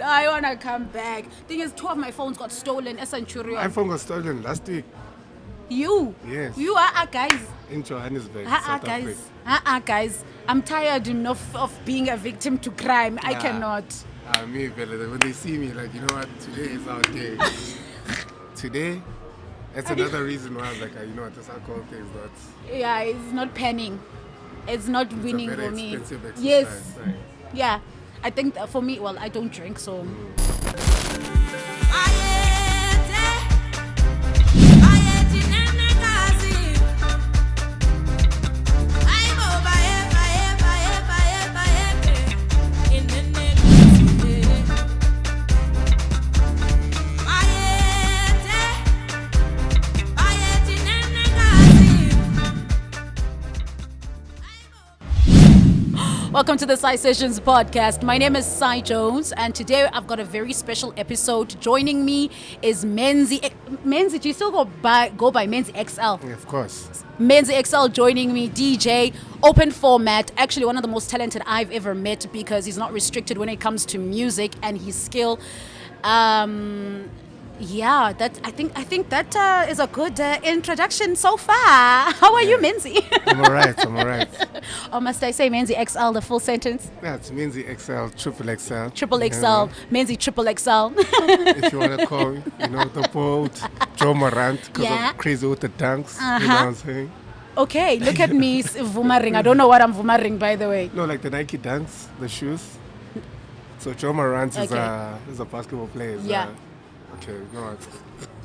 I want to come back. Thing is, 2 of my phones got stolen. S03. My phone was stolen last week You? Yes. You are guys. in Johannesburg, South Guys. Africa. Guys. I'm tired enough of being a victim to crime. I cannot. Me, fella, when they see me, like, you know what, today is our day. Today, that's another reason why I was like, you know what, this alcohol thing is not... Yeah, it's not penning. It's not winning a very for me. expensive exercise. Yes. Right? Yeah. I think that for me, well, I don't drink, so... Welcome to the Sai Sessions podcast. My name is Sai Jones, and today I've got a very special episode. Joining me is Menzi. Menzi, do you still go by Menzi XL? Yeah, of course. Menzi XL joining me, DJ, open format. Actually, one of the most talented I've ever met because he's not restricted when it comes to music and his skill. Yeah, I think that is a good introduction so far. How are you, Menzi? I'm alright. Or must I say Menzi XL, the full sentence? Yeah, it's Menzi XL, triple XL. Triple XL, Menzi triple XL. If you want to call me, you know, the boat, Joe Morant, because I'm crazy with the dunks, you know what I'm saying? Okay, look at me vumaring. I don't know what I'm vumaring, by the way. No, like the Nike dunks, the shoes. So Joe Morant is a basketball player. Yeah. Okay, no,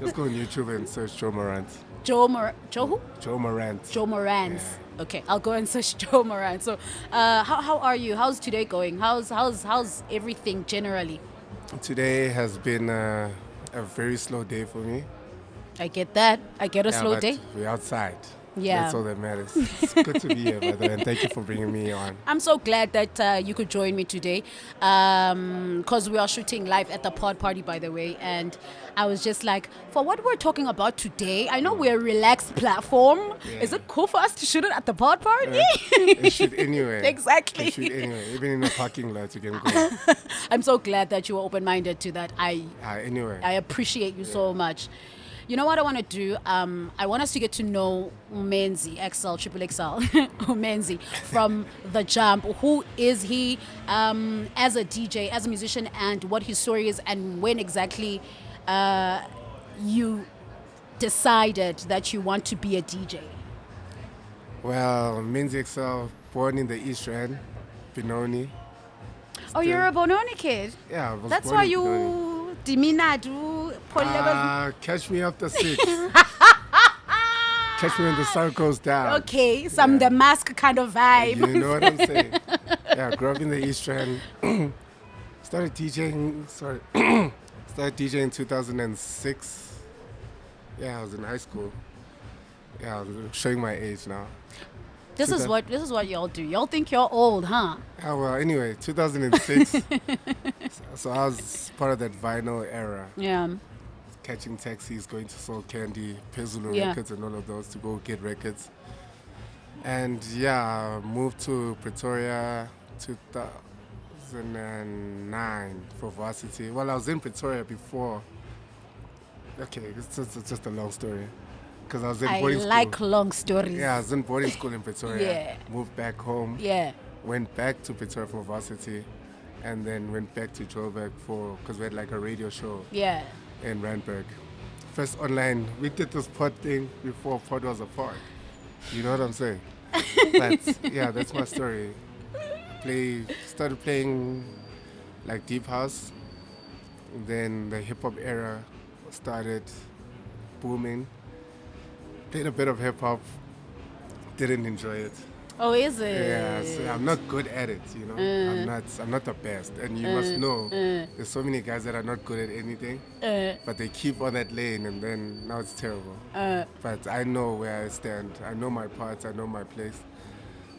just go on YouTube and search Joe Morant. Joe who? Joe Morant. Joe Morant. Yeah. Okay, I'll go and search Joe Morant. So, how are you? How's today going? How's everything generally? Today has been a very slow day for me. I get that. I get a slow day. We're outside. Yeah. That's all that matters. It's good to be here, by the way, and thank you for bringing me on. I'm so glad that you could join me today because we are shooting live at the pod party, by the way, and I was just like, for what we're talking about today, I know we're a relaxed platform. Yeah. Is it cool for us to shoot it at the pod party? Shoot anywhere. Exactly. Shoot anywhere. Even in the parking lot, you can go. I'm so glad that you were open-minded to that. Anywhere. I appreciate you so much. You know what I want to do? I want us to get to know Menzi XL, triple XL, Menzi from the jump. Who is he as a DJ, as a musician, and what his story is, and when exactly you decided that you want to be a DJ? Well, Menzi XL, born in the East Rand, Benoni. Oh, you're a Benoni kid? Yeah, I was That's born why in you Diminadu. Catch me after 6. Catch me when the sun goes down. Okay, the mask kind of vibe. You know what I'm saying? Yeah, I grew up in the East Rand. Started DJing in 2006. Yeah, I was in high school. Yeah, I'm showing my age now. This is what y'all do. Y'all think you're old, huh? Yeah, well, anyway, 2006. So I was part of that vinyl era. Yeah. Catching taxis, going to Soul Candy, Pezulu Records, and all of those to go get records. And yeah, I moved to Pretoria 2009 for varsity. Well, I was in Pretoria before. Okay, it's just a long story. Because I was in boarding school. I like long stories. Yeah, I was in boarding school in Pretoria. Yeah. Moved back home. Yeah. Went back to Pretoria for varsity. And then went back to Joburg because we had like a radio show. Yeah. In Randburg. First online, we did this pod thing before pod was a pod. You know what I'm saying? But yeah, that's my story. Started playing like deep house. Then the hip hop era started booming. Played a bit of hip hop. Didn't enjoy it. Oh, is it? Yeah, so I'm not good at it, you know. I'm not the best. And you must know, there's so many guys that are not good at anything, but they keep on that lane and then now it's terrible. But I know where I stand. I know my parts, I know my place.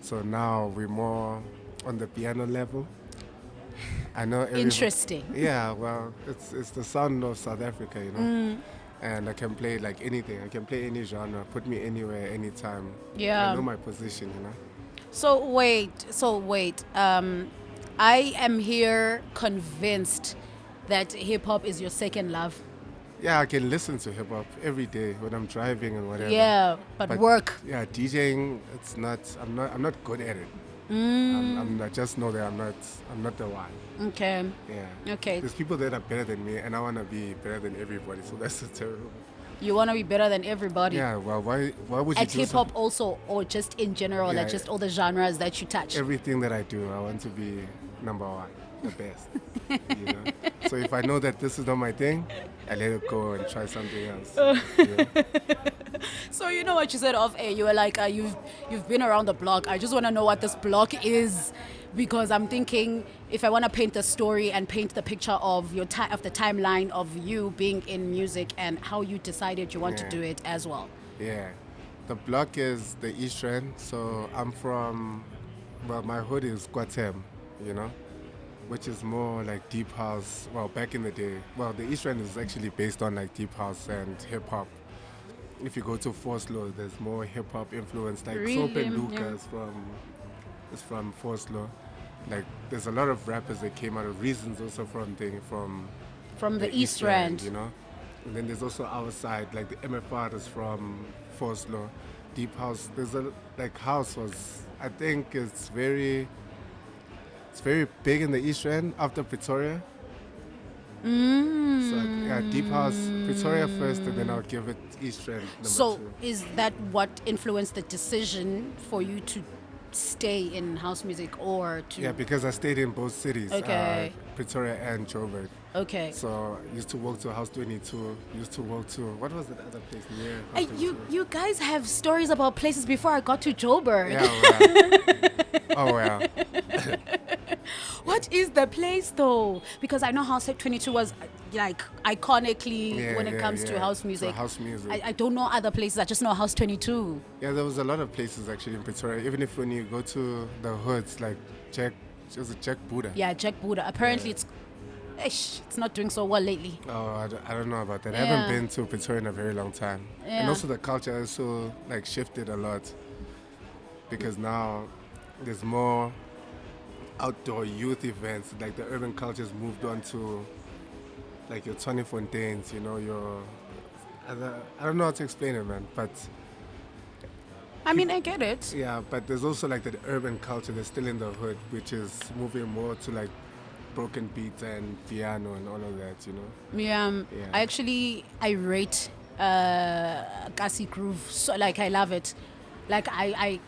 So now we're more on the piano level. I know Interesting. Yeah, well, it's the sound of South Africa, you know. And I can play like anything. I can play any genre. Put me anywhere, anytime. Yeah. I know my position, you know. So wait. I am here convinced that hip hop is your second love? Yeah, I can listen to hip hop every day when I'm driving and whatever. Yeah, but work. Yeah, DJing. It's not. I'm not good at it. I just know that I'm not the one. Okay. Yeah. Okay. There's people that are better than me, and I want to be better than everybody. So that's terrible. You want to be better than everybody. Yeah. Well, why would you At do hip hop also, or just in general, Yeah. like just all the genres that you touch? everything that I do? I want to be number one, the best. You know. So if I know that this is not my thing, I let it go and try something else. Yeah. So you know what you said off air. You were like, you've been around the block. I just want to know what this block is, because I'm thinking if I want to paint the story and paint the picture of your of the timeline of you being in music and how you decided you want to Yeah. do it as well. Yeah. The block is the East Rand. So I'm from, well, my hood is Gauteng, you know, which is more like deep house. Well, back in the day, well, the East Rand is actually based on like deep house and hip hop. If you go to Forslow, there's more hip hop influence. Like Soap Really? and Luca Yeah. is from Forslow. Like there's a lot of rappers that came out of Reasons also from From the East Rand. you know. And then there's also our side, like the MFR is from Forslow. Deep house, there's a like house was, I think it's very big in the East Rand after Pretoria. So yeah, deep house, Pretoria first, and then I'll give it East Rand number So two. is that what influenced the decision for you to stay in house music or to? Yeah, because I stayed in both cities, Okay. Pretoria and Joburg. Okay. So I used to walk to House 22, used to walk to, what was that other place near House Hey, 22? you guys have stories about places before I got to Joburg. Yeah, well. Oh, well. What is the place though? Because I know House 22 was like iconically Yeah, when it yeah, comes to yeah. house So music. house music. I don't know other places. I just know House 22. Yeah, there was a lot of places actually in Pretoria. Even if when you go to the hoods, like Jack Buddha. Yeah, Jack Buddha. Apparently it's not doing so well lately. Oh, I don't know about that. I Yeah. haven't been to Pretoria in a very long time. Yeah. And also the culture also like shifted a lot because now there's more outdoor youth events. Like the urban culture's moved on to like your Tony Fontaines, you know, I don't know how to explain it, man, but I mean, I get it. yeah, but there's also like the urban culture that's still in the hood, which is moving more to like broken beats and piano and all of that, you know. Yeah, Yeah. I rate Kasi groove. So like I love it. Like I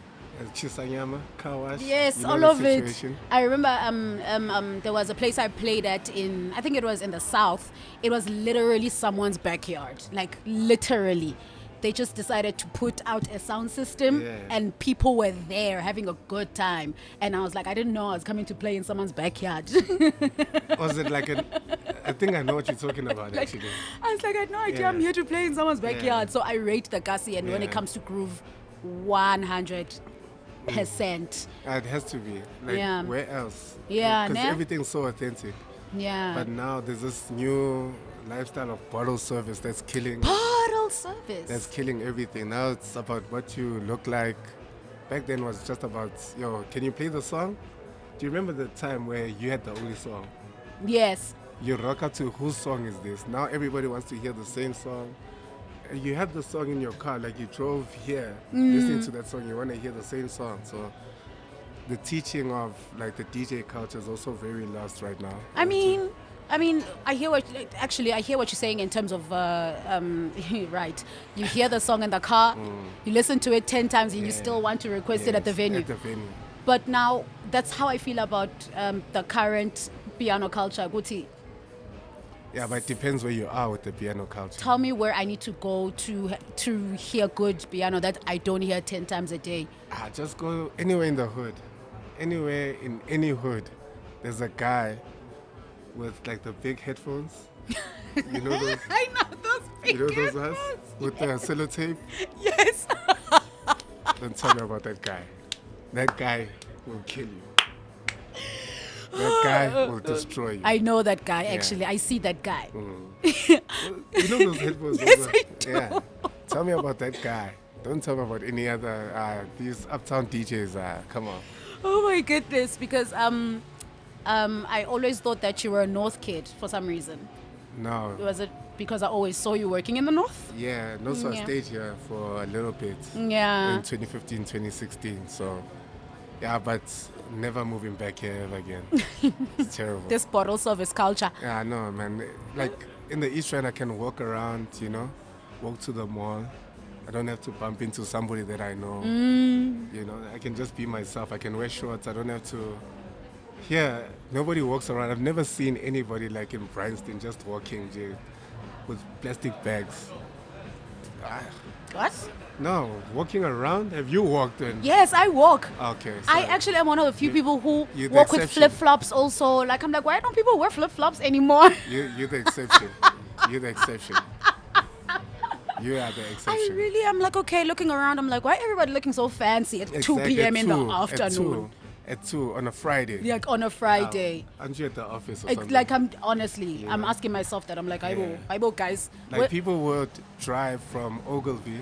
Chisanyama, Kawash. yes, you know all the of situation? it. I remember there was a place I played at in, I think it was in the south. It was literally someone's backyard. Like literally. They just decided to put out a sound system Yeah. and people were there having a good time. And I was like, I didn't know I was coming to play in someone's backyard. Was it like I think I know what you're talking about Like, actually. I was like, I had no idea Yeah. I'm here to play in someone's backyard. Yeah. So I rate the Kasi, and when it Yeah. comes to groove, 100%. It has to be. Like Yeah. where else? Yeah, Because ne? everything's so authentic. Yeah. But now there's this new lifestyle of bottle service that's killing Bottle service. that's killing everything. Now it's about what you look like. Back then was just about, yo, can you play the song? Do you remember the time where you had the only song? Yes. You rock up to whose song is this? Now everybody wants to hear the same song. And you have the song in your car, like you drove here listening to that song, you want to hear the same song. So the teaching of like the DJ culture is also very lost right now. I mean, I hear what you're saying in terms of right. You hear the song in the car, you listen to it 10 times, and you Yeah. still want to request it at the Yes, venue. At the venue. But now that's how I feel about the current piano culture. Guti, Yeah, but it depends where you are with the piano culture. tell me where I need to go to hear good piano that I don't hear 10 times a day. Just go anywhere in the hood. Anywhere in any hood, there's a guy with like the big headphones. You know those? I know those big You know those ones? With the sellotape? Yes. Don't tell me about that guy. That guy will kill you. That guy will destroy you. I know that guy, actually. I see that guy. You know those headphones? Yes, those I do. Yeah. Tell me about that guy. Don't tell me about any other, these uptown DJs. Come on. Oh my goodness, because I always thought that you were a North kid for some reason. No. Was it because I always saw you working in the North? Yeah, no, so I stayed here for a little bit. Yeah. In 2015, 2016. So, yeah, but never moving back here ever again. It's terrible. This bottle service culture. Yeah, I know, man. Like, in the East Rand, I can walk around, walk to the mall. I don't have to bump into somebody that I know. I can just be myself. I can wear shorts. I don't have to... Here, nobody walks around. I've never seen anybody like in Bryanston just walking with plastic bags. What? No, walking around? Have you walked in? Yes, I walk. Okay. I actually am one of the few people who you're the walk with exception. flip-flops also. Like, I'm like, why don't people wear flip-flops anymore? You're the exception. You're the exception. You are the exception. I really am like, okay, looking around, I'm like, why everybody looking so fancy at 2 p.m. in the afternoon? At 2 on a Friday. Like on a Friday. Aren't you at the office or something? Like, I'm honestly, I'm asking myself that. I'm like, I will, guys. Like, people would drive from Ogilvy,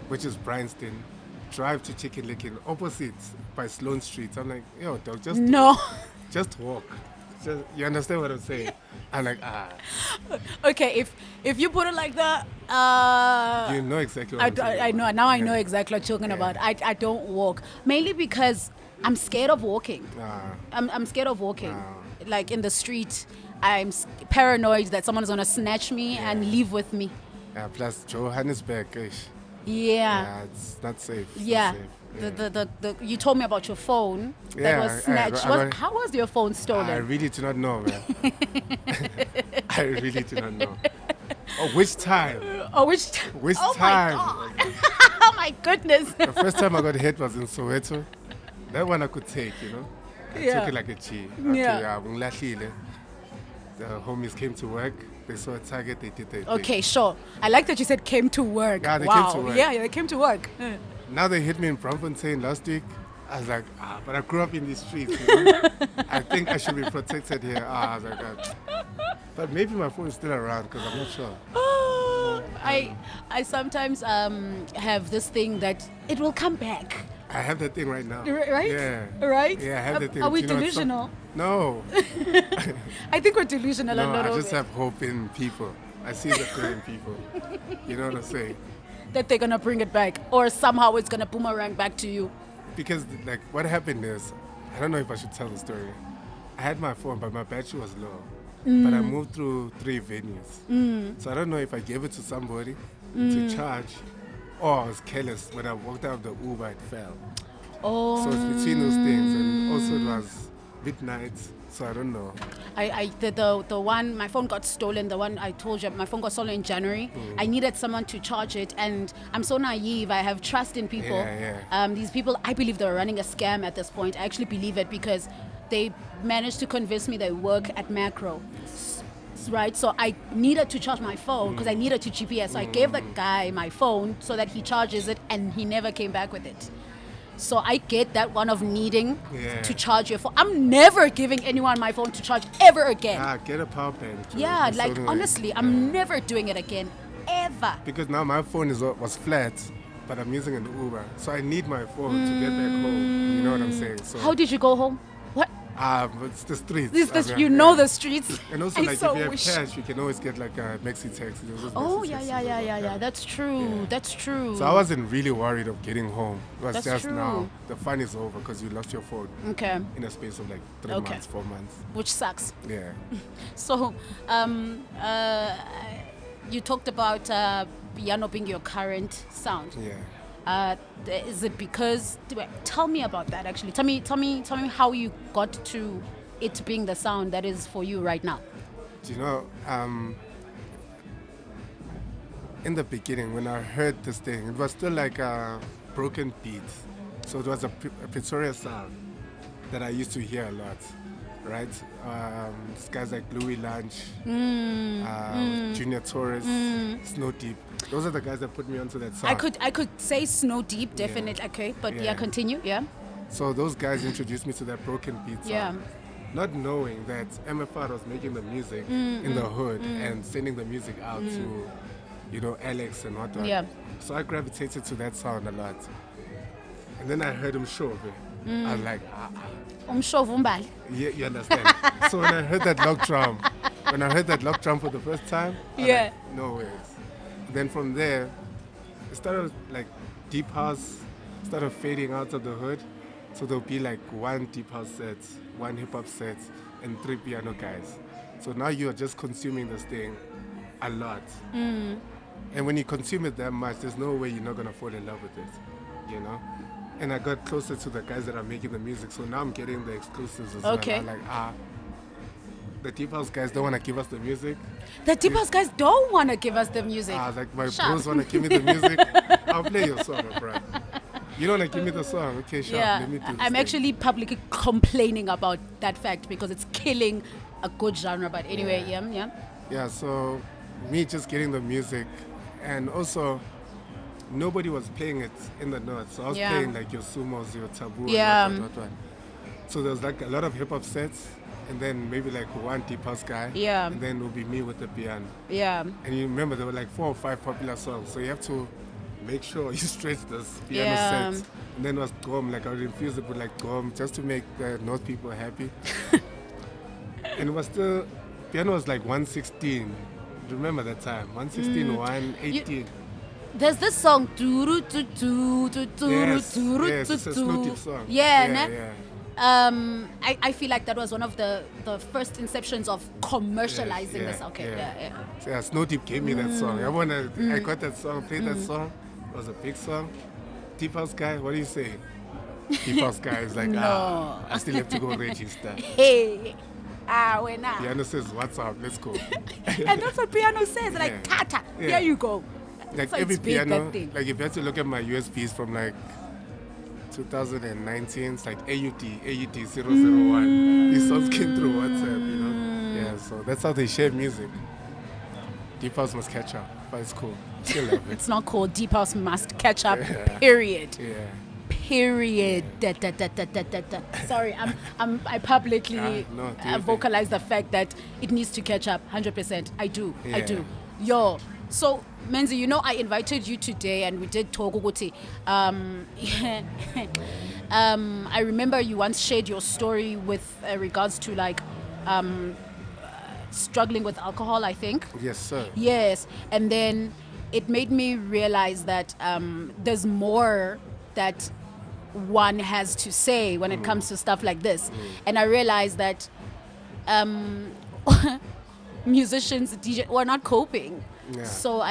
which is Bryanston, drive to Chicken Licken, opposite by Sloane Street. I'm like, yo, dog, just walk. You understand what I'm saying? I'm like, Okay, if you put it like that, you know exactly what I'm saying. I know. Now I know exactly what you're talking about. I don't walk. Mainly because I'm scared of walking. I'm scared of walking. Like in the street, I'm paranoid that someone's going to snatch me and leave with me. Yeah, plus Johannesburg, yeah, it's not safe. It's yeah. not safe. The you told me about your phone that was snatched. How was your phone stolen? I really do not know, man. I really do not know. Oh, which time? Which time? My God. Oh my goodness. The first time I got hit was in Soweto. That one I could take, I took it like a G. Yeah. The homies came to work. They saw a target. They did their thing. Okay, sure. I like that you said came to work. Yeah, they came to work. Yeah, they came to work. Now they hit me in Braamfontein last week. I was like, but I grew up in these streets. I think I should be protected here. I was like, but maybe my phone is still around because I'm not sure. I sometimes have this thing that it will come back. I have that thing right now. Right? Yeah. Right? Yeah, I have that thing. Are we delusional? No. I think we're delusional. No, I just have hope in people. I see the good in people. You know what I'm saying? That they're going to bring it back. Or somehow it's going to boomerang back to you. Because, like, what happened is, I don't know if I should tell the story. I had my phone, but my battery was low. But I moved through 3 venues. So I don't know if I gave it to somebody to charge, or I was careless. When I walked out of the Uber, it fell. Oh. So it's between those things. And also it was midnight, so I don't know. The one, my phone got stolen. The one I told you, my phone got stolen in January. I needed someone to charge it, and I'm so naive. I have trust in people. Yeah. These people, I believe they're running a scam at this point. I actually believe it because they managed to convince me they work at Macro. Right, so I needed to charge my phone because I needed to GPS. So I gave the guy my phone so that he charges it, and he never came back with it. So I get that one of needing to charge your phone. I'm never giving anyone my phone to charge ever again. Get a power bank. Yeah, like honestly, I'm never doing it again, ever. Because now my phone was flat, but I'm using an Uber, so I need my phone to get back home. You know what I'm saying? So how did you go home? What? It's the streets. You know the streets. And also, like, if you have cash, you can always get like a maxi taxi. Oh, yeah. That's true. Yeah. That's true. So I wasn't really worried of getting home. It was just true. Now the fun is over because you lost your phone. Okay. In a space of like 3 months, 4 months. Which sucks. Yeah. So, you talked about piano being your current sound. Yeah. Is it because? Tell me about that. Actually, tell me how you got to it being the sound that is for you right now. Do you know? In the beginning, when I heard this thing, it was still like a broken beat. So it was a Pretoria sound that I used to hear a lot, right? These guys like Louis Lunch, Junior Torres, Snow Deep. Those are the guys that put me onto that sound. I could say Snow Deep, definitely. Okay, but continue. Yeah. So those guys introduced me to that broken beat sound. Yeah. Not knowing that MFR was making the music in the hood and sending the music out to, Alex and whatnot. Yeah. So I gravitated to that sound a lot. And then I heard him show I was like, Umshovumbali. you understand? So when I heard that lock drum, for the first time, I was Yeah. like, no ways. Then from there, it started like deep house started fading out of the hood. So there'll be like one deep house set, one hip hop set, and 3 piano guys. So now you're just consuming this thing a lot. And when you consume it that much, there's no way you're not gonna fall in love with it, you know? And I got closer to the guys that are making the music, so now I'm getting the exclusives as Okay. well. I'm like, the deep house guys don't want to give us the music. The deep house guys don't want to give us the music. Like my Sharp. bros want to give me the music. I'll play your song, bro. You don't want to give me the song? Okay, sure. Let me do this I'm thing. actually publicly complaining about that fact because it's killing a good genre. But anyway, yeah. Yeah, so me just getting the music, and also nobody was playing it in the notes. So I was playing like your sumos, your taboo, and what. So there was like a lot of hip hop sets, and then maybe like one deep house guy, and then it would be me with the piano. Yeah. And you remember there were like 4 or 5 popular songs, so you have to make sure you stretch this piano set. And then it was Gom, like I would infuse it with like Gom just to make the North people happy. And it was still, piano was like 116. Remember that time? 116, 118. There's this song, Turu tu tu tu turu Yes, turu yes, tu it's a tu. Snooty song. Yeah, Yeah, ne? yeah. I feel like that was one of the first inceptions of commercializing Yes, this. Okay, yeah. So yeah, Snow Deep gave me that song. I got that song, played that song. It was a big song. Deep House guy, what do you say? Deep House guy is like, No. I still have to go register. Hey, when Piano says, what's up? Let's go. and that's what piano says. Like, Yeah. Tata, Yeah. here you go. Like So every it's big, piano, that thing. like if you have to look at my USBs from like 2019, it's like AUT 001. These songs came through WhatsApp, you know? Yeah, so that's how they share music. Deep House must catch up, but it's cool. Still love it. It's not called Deep House Must Catch Up, period. Yeah. Period. Da, da, da, da, da, da, da. Sorry, I publicly No, do your vocalize the fact that it needs to catch up 100%. I do. Yeah. Yo. So, Menzi, you know, I invited you today and we did talk. I remember you once shared your story with regards to like struggling with alcohol, I think. Yes, sir. Yes, and then it made me realize that there's more that one has to say when it comes to stuff like this. And I realized that musicians, DJ, we're not coping. Yeah. So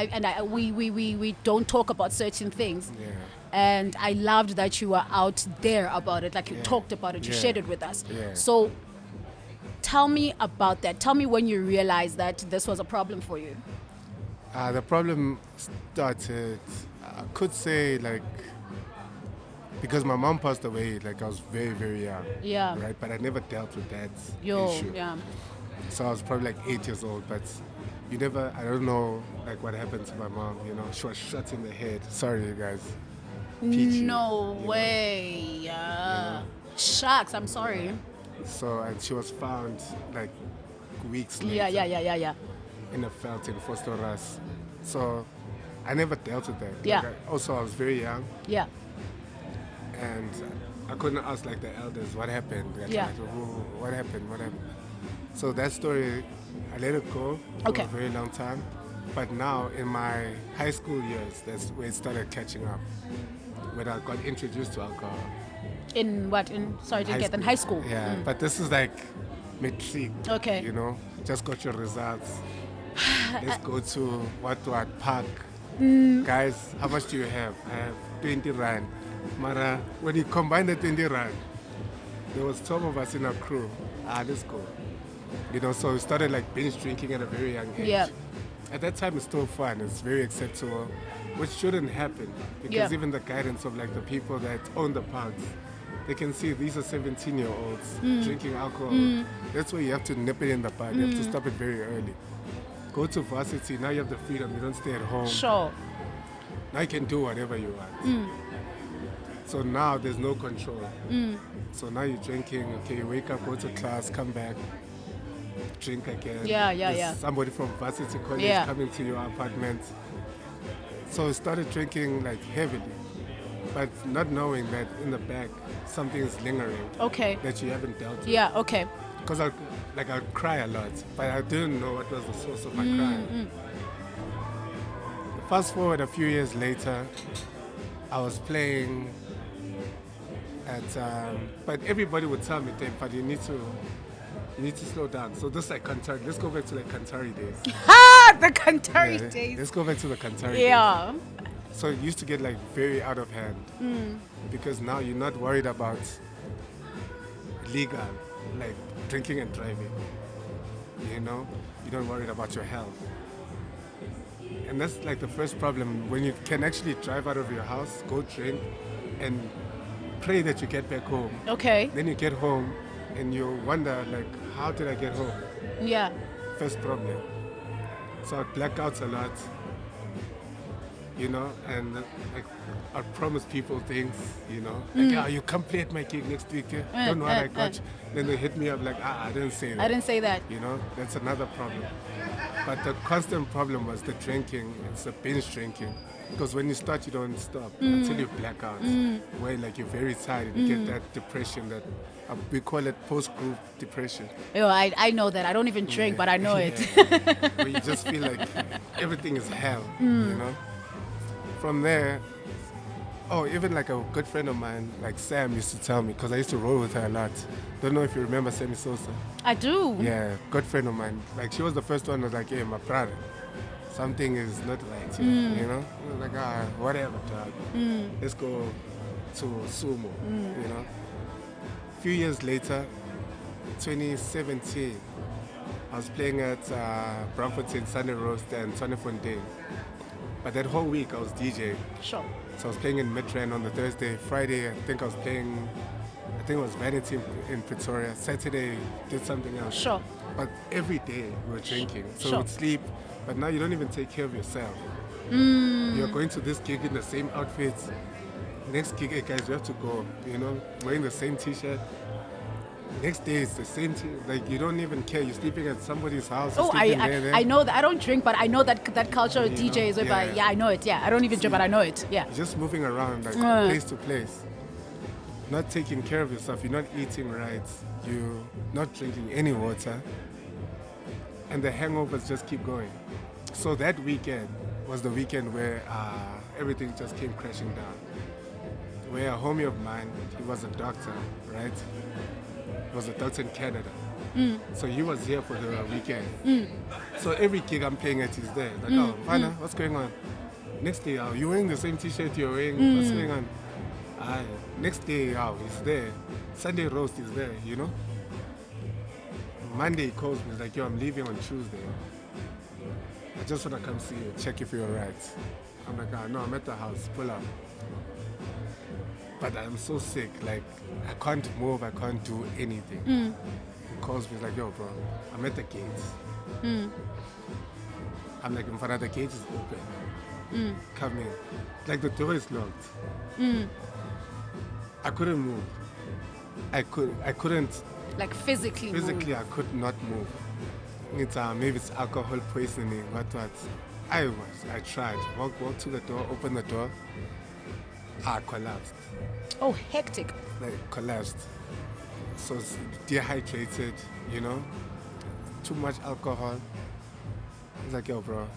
we don't talk about certain things. Yeah. And I loved that you were out there about it, like you Yeah. talked about it, you Yeah. shared it with us. Yeah. So tell me about that. Tell me when you realized that this was a problem for you. The problem started, I could say, like, because my mom passed away, like, I was very, very young. Yeah. Right? But I never dealt with that Yo, issue. yeah. So I was probably like 8 years old, but I don't know, like, what happened to my mom, you know? She was shot in the head. Sorry, you guys. PG, No you know? way. Shucks, I'm sorry. So, and she was found, like, weeks later. Yeah. In a felt in Fostoras. So I never dealt with that. Yeah. Like, I was very young, Yeah. and I couldn't ask like the elders what happened. Like, Yeah. what happened? So that story, I let it go for Okay. a very long time. But now in my high school years, that's where it started catching up. When I got introduced to alcohol. In what? Sorry, I didn't get that. In high school. Yeah, but this is like matric. Okay. You know, just got your results. Let's go to what park. Guys, how much do you have? I have 20 rand. Mara, when you combine the 20 rand, there was 12 of us in our crew. Let's go. You know, so we started like binge drinking at a very young age. Yeah. At that time, it's still fun. It's very acceptable, which shouldn't happen because Yeah. even the guidance of like the people that own the parks, they can see these are 17-year-olds drinking alcohol. That's where you have to nip it in the bud. You have to stop it very early. Go to varsity. Now you have the freedom. You don't stay at home. Sure. Now you can do whatever you want. So now there's no control. So now you're drinking. Okay, you wake up, go to class, come back, drink again. Yeah. There's somebody from varsity college Yeah. coming to your apartment. So I started drinking like heavily. but not knowing that in the back something is lingering Okay. that you haven't dealt with. Yeah. Okay. Because I'd cry a lot, but I didn't know what was the source of my crying. Fast forward a few years later, I was playing at, but everybody would tell me, "Dave, but you need to slow down." So this like Kantari. Let's go back to like Kantari days. The Kantari Yeah, days. Let's go back to the Kantari days. Yeah. So it used to get like very out of hand because now you're not worried about legal, like drinking and driving. You know, you don't worry about your health. And that's like the first problem when you can actually drive out of your house, go drink, and pray that you get back home. Okay. Then you get home and you wonder like, how did I get home? Yeah. First problem. So I'd black out a lot, you know, and like I'd promise people things, you know, like, you come play at my gig next week, yeah? Don't know what I got you. Then they hit me up like, I didn't say that. I didn't say that. You know, that's another problem. But the constant problem was the drinking, it's the binge drinking. Because when you start, you don't stop until you black out. Where like you're very tired, you get that depression that we call it post-group depression. Yo, I know that. I don't even drink, but I know it. Where you just feel like everything is hell, you know. From there, even like a good friend of mine, like Sam, used to tell me, because I used to roll with her a lot. Don't know if you remember Sinesipho. I do. Yeah, good friend of mine. Like she was the first one that was like, hey, my brother, something is not right here, you know? I was like, whatever, dog. Let's go to Sumo, you know? A few years later, 2017, I was playing at Braamfontein Sunday Roast and Tony Fontaine. But that whole week I was DJing. Sure. So I was playing in Midrand on the Thursday. Friday, I think I was playing, it was Vanity in Pretoria. Saturday, did something else. Sure. But every day we were drinking. So Sure. we'd sleep, but now you don't even take care of yourself. You're going to this gig in the same outfits. Next gig, hey guys, you have to go, you know, wearing the same t-shirt. Next day it's the same thing. Like you don't even care. You're sleeping at somebody's house. Oh, There. I know that. I don't drink, but I know that culture of DJs. Yeah. I know it. Yeah, I don't even drink, but I know it. Yeah. You're just moving around like place to place. Not taking care of yourself. You're not eating right. You're not drinking any water. And the hangovers just keep going. So that weekend was the weekend where everything just came crashing down. Where a homie of mine, he was a doctor, right? He was a doctor in Canada. So he was here for the weekend. So every gig I'm playing at, he's there. Like, oh, Vana, what's going on? Next day, you're wearing the same t-shirt you're wearing. What's going on? Next day, he's there. Sunday roast is there, you know? Monday he calls me, he's like, yo, I'm leaving on Tuesday. I just want to come see you, check if you're right. I'm like, no, I'm at the house, pull up. But I'm so sick, like, I can't move, I can't do anything. He calls me, he's like, yo, bro, I'm at the gates. I'm like, in front of the gate is open. Come in. Like, the door is locked. I couldn't move. I couldn't. Like physically Physically, move. I could not move. Maybe it's alcohol poisoning, what. I tried. Walk to the door, open the door. I collapsed. Oh, hectic. Like, collapsed. So it's dehydrated, you know? Too much alcohol. It's like, yo, bro,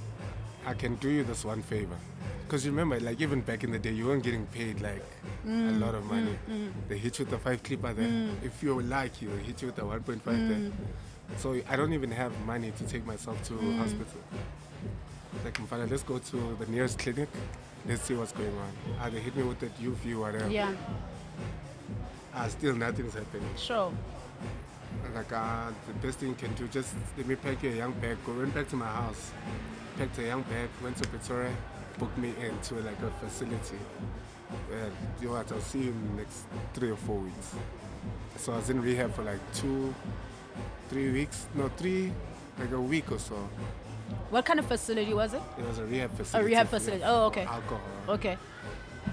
I can do you this one favor. Because remember, like, even back in the day, you weren't getting paid, like, a lot of money. They hit you with the 5 clipper there. If you're lucky, they hit you with the 1.5 there. So I don't even have money to take myself to hospital. Like, Mfana, let's go to the nearest clinic. Let's see what's going on. They hit me with that UV, whatever. Yeah. Still nothing's happening. Sure. Like, the best thing you can do, just let me pack you a young bag. Went back to my house, packed a young bag, went to Pretoria, booked me into like a facility. You know what, I'll see you in the next 3 or 4 weeks. So I was in rehab for like 3 weeks, like a week or so. What kind of facility was it? It was a rehab facility. A rehab facility. Oh, okay. Alcohol. Okay.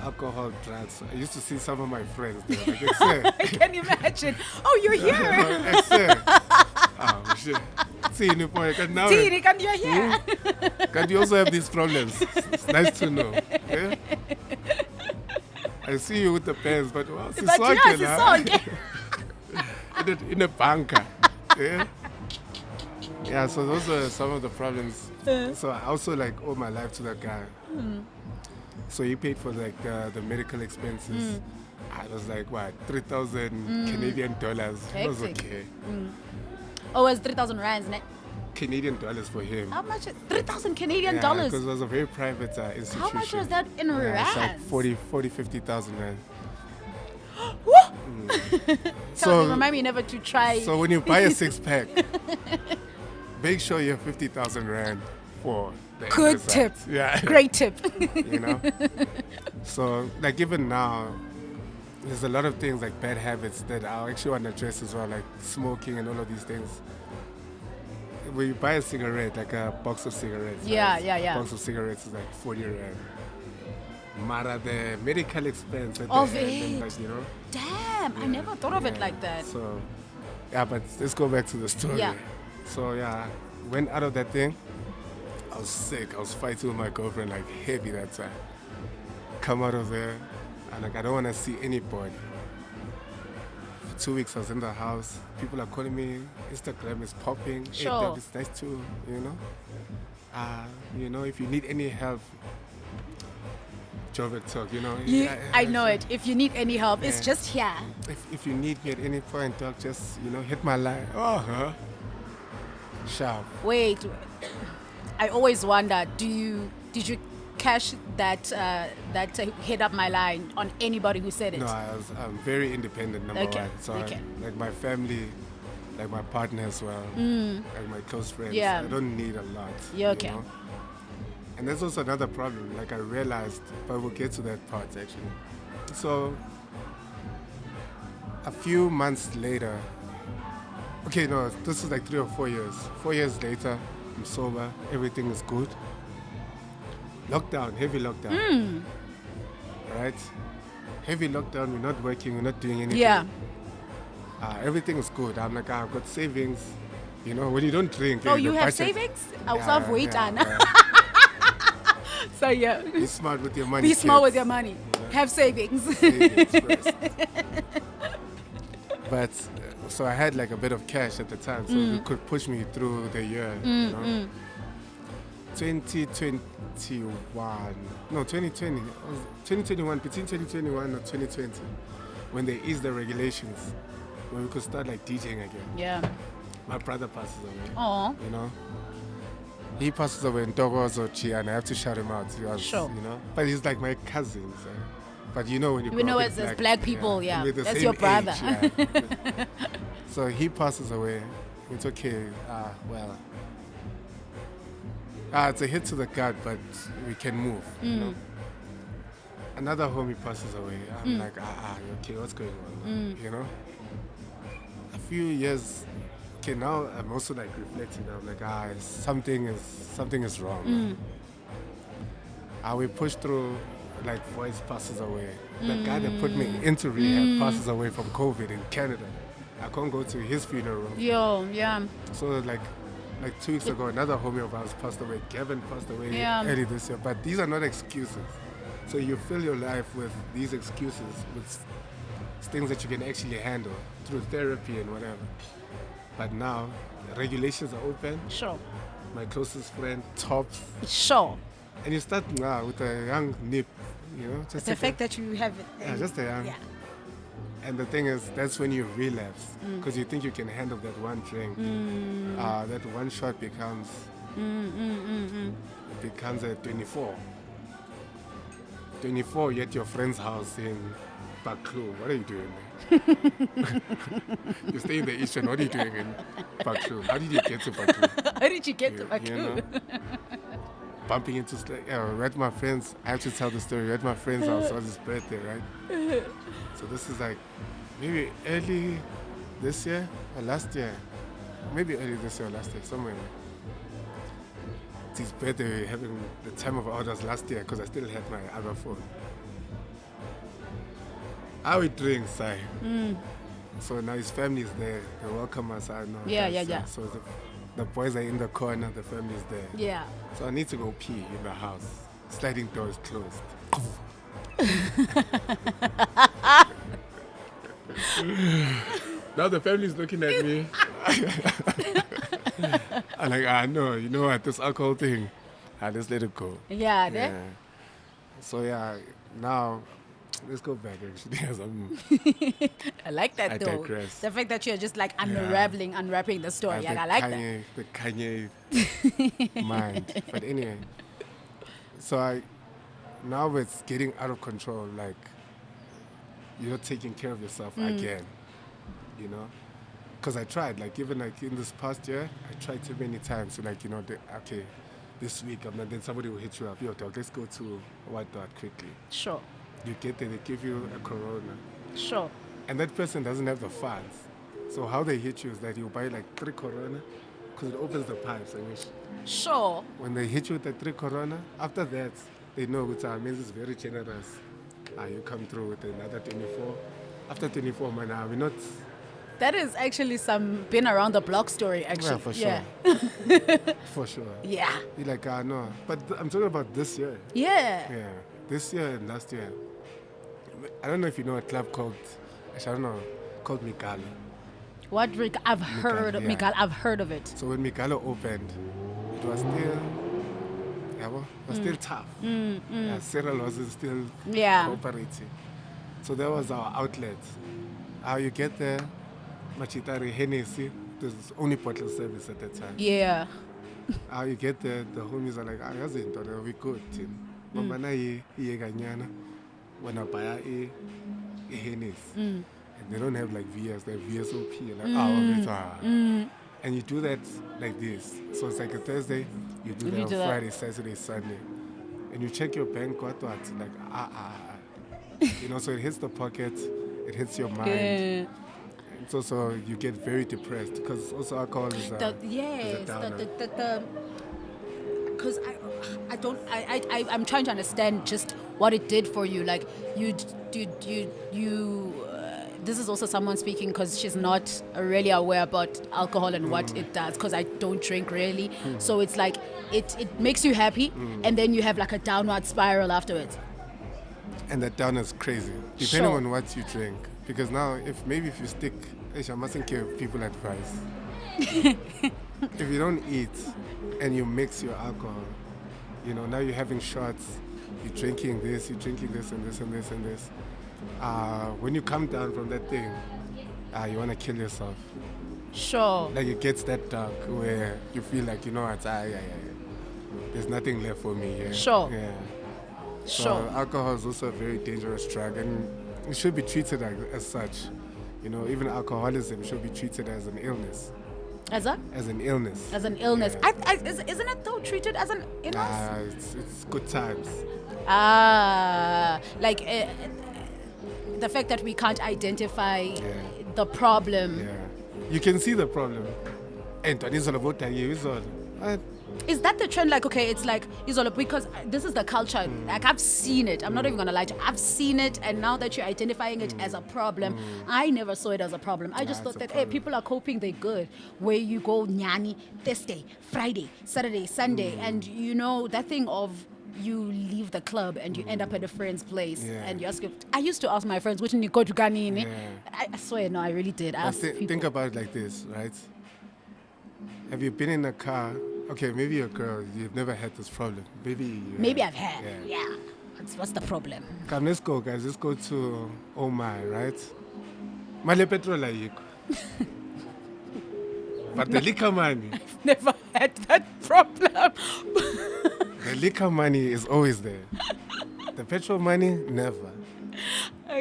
Alcohol, drugs. I used to see some of my friends there. Like, Kadzere. I can imagine. Oh, you're here. Kadzere. Oh, shit. See, now Tini, can you here? Can you also have these problems? It's nice to know. Yeah? I see you with the pens, but well, But yeah, in a bunker. Yeah. Yeah, so those are some of the problems. So I also like owe my life to that guy. So he paid for like the medical expenses. I was like, what, 3,000 Canadian dollars. It was Hectic. okay. Oh, it's 3,000 rands, ne? Canadian dollars for him. How much? 3,000 Canadian Yeah, dollars. because it was a very private institution. How much was that in rands? It's like 50,000 rand. Woo! Tell me, remind me never to try. So when you buy a six-pack, make sure you have 50,000 rand for the Good exercise. tip. Yeah. Great tip. You know? So, like, even now, there's a lot of things like bad habits that I actually want to address as well, like smoking and all of these things. When you buy a cigarette, like a box of cigarettes, Yeah. a box of cigarettes is like 40 rand. Mara, the medical expense at Of the end, and, it. like, you know. Damn, I never thought of it like that. So, yeah, but let's go back to the story. Yeah. So, yeah, went out of that thing. I was sick. I was fighting with my girlfriend like heavy that time. Come out of there, and like I don't want to see anybody. For 2 weeks I was in the house. People are calling me. Instagram is popping. Hey, Sure. dog, it's nice to, you know, if you need any help, Jovic talk, you know. I know it. If you need any help, it's just here. If you need me at any point, dog, just, hit my line. Oh, sharp. Wait, I always wonder, did you cash that hit up my line on anybody who said it? No, I'm very independent, number Okay, one. So okay. like my family, like my partner as well, like my close friends. Yeah. I don't need a lot. Yeah, okay. You know? And that's also another problem. Like I realized, but we'll get to that part actually. So a few months later, okay, no, this is like 3 or 4 years. 4 years later, I'm sober, everything is good. Lockdown, heavy lockdown. Right? Heavy lockdown, we're not working, we're not doing anything. Yeah. Everything is good. I'm like, I've got savings. You know, when you don't drink. Oh, the you have budget- savings? I was off weight, Anna. yeah. So yeah, Be smart with your money. be smart with kids. your money. Have savings. Savings first. But so I had like a bit of cash at the time, so it could push me through the year. 2021, no, 2020, 2021, between 2021 and 2020, when they eased the regulations, when we could start like DJing again. Yeah. My brother passes away. Oh. You know, he passes away in Togozochi, and I have to shout him out. He was, Sure. You know, but he's like my cousin. So. But you know when you We grow know up as with black people, yeah. we're the That's same your brother. age, yeah. So he passes away. It's okay. It's a hit to the gut, but we can move. You know? Another homie passes away. I'm like, okay, what's going on? You know? A few years. Okay, now I'm also like reflecting. I'm like, something is wrong. We push through. Like Voice passes away. The guy that put me into rehab passes away from COVID in Canada. I can't go to his funeral. Yo, yeah. So like 2 weeks ago, another homie of ours passed away. Gavin passed away early this year. But these are not excuses. So you fill your life with these excuses, with things that you can actually handle through therapy and whatever. But now, regulations are open. Sure. My closest friend, Tops. Sure. And you start with a young nip, you know? Just The take fact that you have it. yeah, just a young. Yeah. And the thing is, that's when you relapse. Because you think you can handle that one drink. That one shot becomes it becomes a 24. 24, you're at your friend's house in Baklu. What are you doing there? You stay in the Eastern. What are you doing in Baklu? How did you get to Baklu? How did you get to my You know? Bumping into, we're at my friends. I have to tell the story. We're at my friend's house on his birthday, right? So this is like maybe early this year or last year. Maybe early this year or last year, somewhere. It's his birthday. We're having the time of ours last year because I still had my other phone. How we drink, Sai. So now his family is there. They welcome us. I know. Yeah. So the boys are in the corner. The family is there. Yeah. So I need to go pee in the house. Sliding door is closed. Now the family's looking at me. I'm like, no, you know what, this alcohol thing, let's let it go. Yeah, Yeah. So yeah, now let's go back actually. I like that I though. digress. The fact that you're just like unwrapping the story. Yeah, I like that. The Kanye mind. But anyway, so now it's getting out of control. Like, you're not taking care of yourself again, you know? Because I tried, like, even like in this past year, I tried too many times to, like, you know, okay, this week, then somebody will hit you up. Yo, dog, let's go to White Dot quickly. Sure. You get there, they give you a Corona. Sure. And that person doesn't have the funds. So how they hit you is that you buy like 3 Corona, because it opens the pipes. Sure. When they hit you with the 3 Corona, after that, they know it's Menzi is very generous. You come through with another 24. After 24, man, we're not... That is actually some been around the block story, actually. Yeah, for sure. Yeah. For sure. Yeah. You're like, no. But I'm talking about this year. Yeah. Yeah. This year and last year. I don't know if you know a club called Migalo. What Rick? I've heard of Migalo. I've heard of it. So when Migalo opened, it was still... still tough. Yeah, Cyril wasn't still cooperating. So that was our outlet. How you get there, Machitari, Hennessy, there's only bottle service at that time. Yeah. How you get there, the homies are like, we good. Mamana Ganyana, when I buy a Hennessy. And they don't have like VS, they have VSOP. Like, and you do that like this. So it's like a Thursday, you do that on Friday, Saturday, Sunday. And you check your bank, like, you know, so it hits the pocket, it hits your mind. And so you get very depressed because also alcohol is a downer. Because I'm trying to understand just what it did for you. Like this is also someone speaking because she's not really aware about alcohol and what it does, because I don't drink really. So it's like it makes you happy and then you have like a downward spiral afterwards. And that down is crazy, depending on what you drink. Because now, if you stick, I mustn't give people advice. If you don't eat and you mix your alcohol, you know, now you're having shots, you're drinking this and this and this and this. When you come down from that thing, you want to kill yourself. Sure. Like it gets that dark where you feel like, you know what, there's nothing left for me here. Sure. Yeah. So sure. Alcohol is also a very dangerous drug, and it should be treated as such. You know, even alcoholism should be treated as an illness. As a? As an illness. As an illness. Yeah. Isn't it though treated as an illness? It's good times. Like the fact that we can't identify the problem. Yeah. You can see the problem. And is that the trend? Like, okay, it's like, because this is the culture. Like, I've seen it. I'm not even going to lie to you. I've seen it. And now that you're identifying it as a problem, I never saw it as a problem. I just thought that, hey, people are coping, they're good. Where you go, Nyani, Thursday, Friday, Saturday, Sunday. And, you know, that thing of you leave the club and you end up at a friend's place. And you ask, I used to ask my friends, which you go to Ganini. I swear, no, I really did. I asked people. Think about it like this, right? Have you been in a car? Okay, maybe you're a girl, you've never had this problem. Maybe I've had. Yeah. What's the problem? Come, let's go, guys. Let's go to OhMi, right? Male petrol ayikho. But the liquor money. I've never had that problem. The liquor money is always there. The petrol money, never.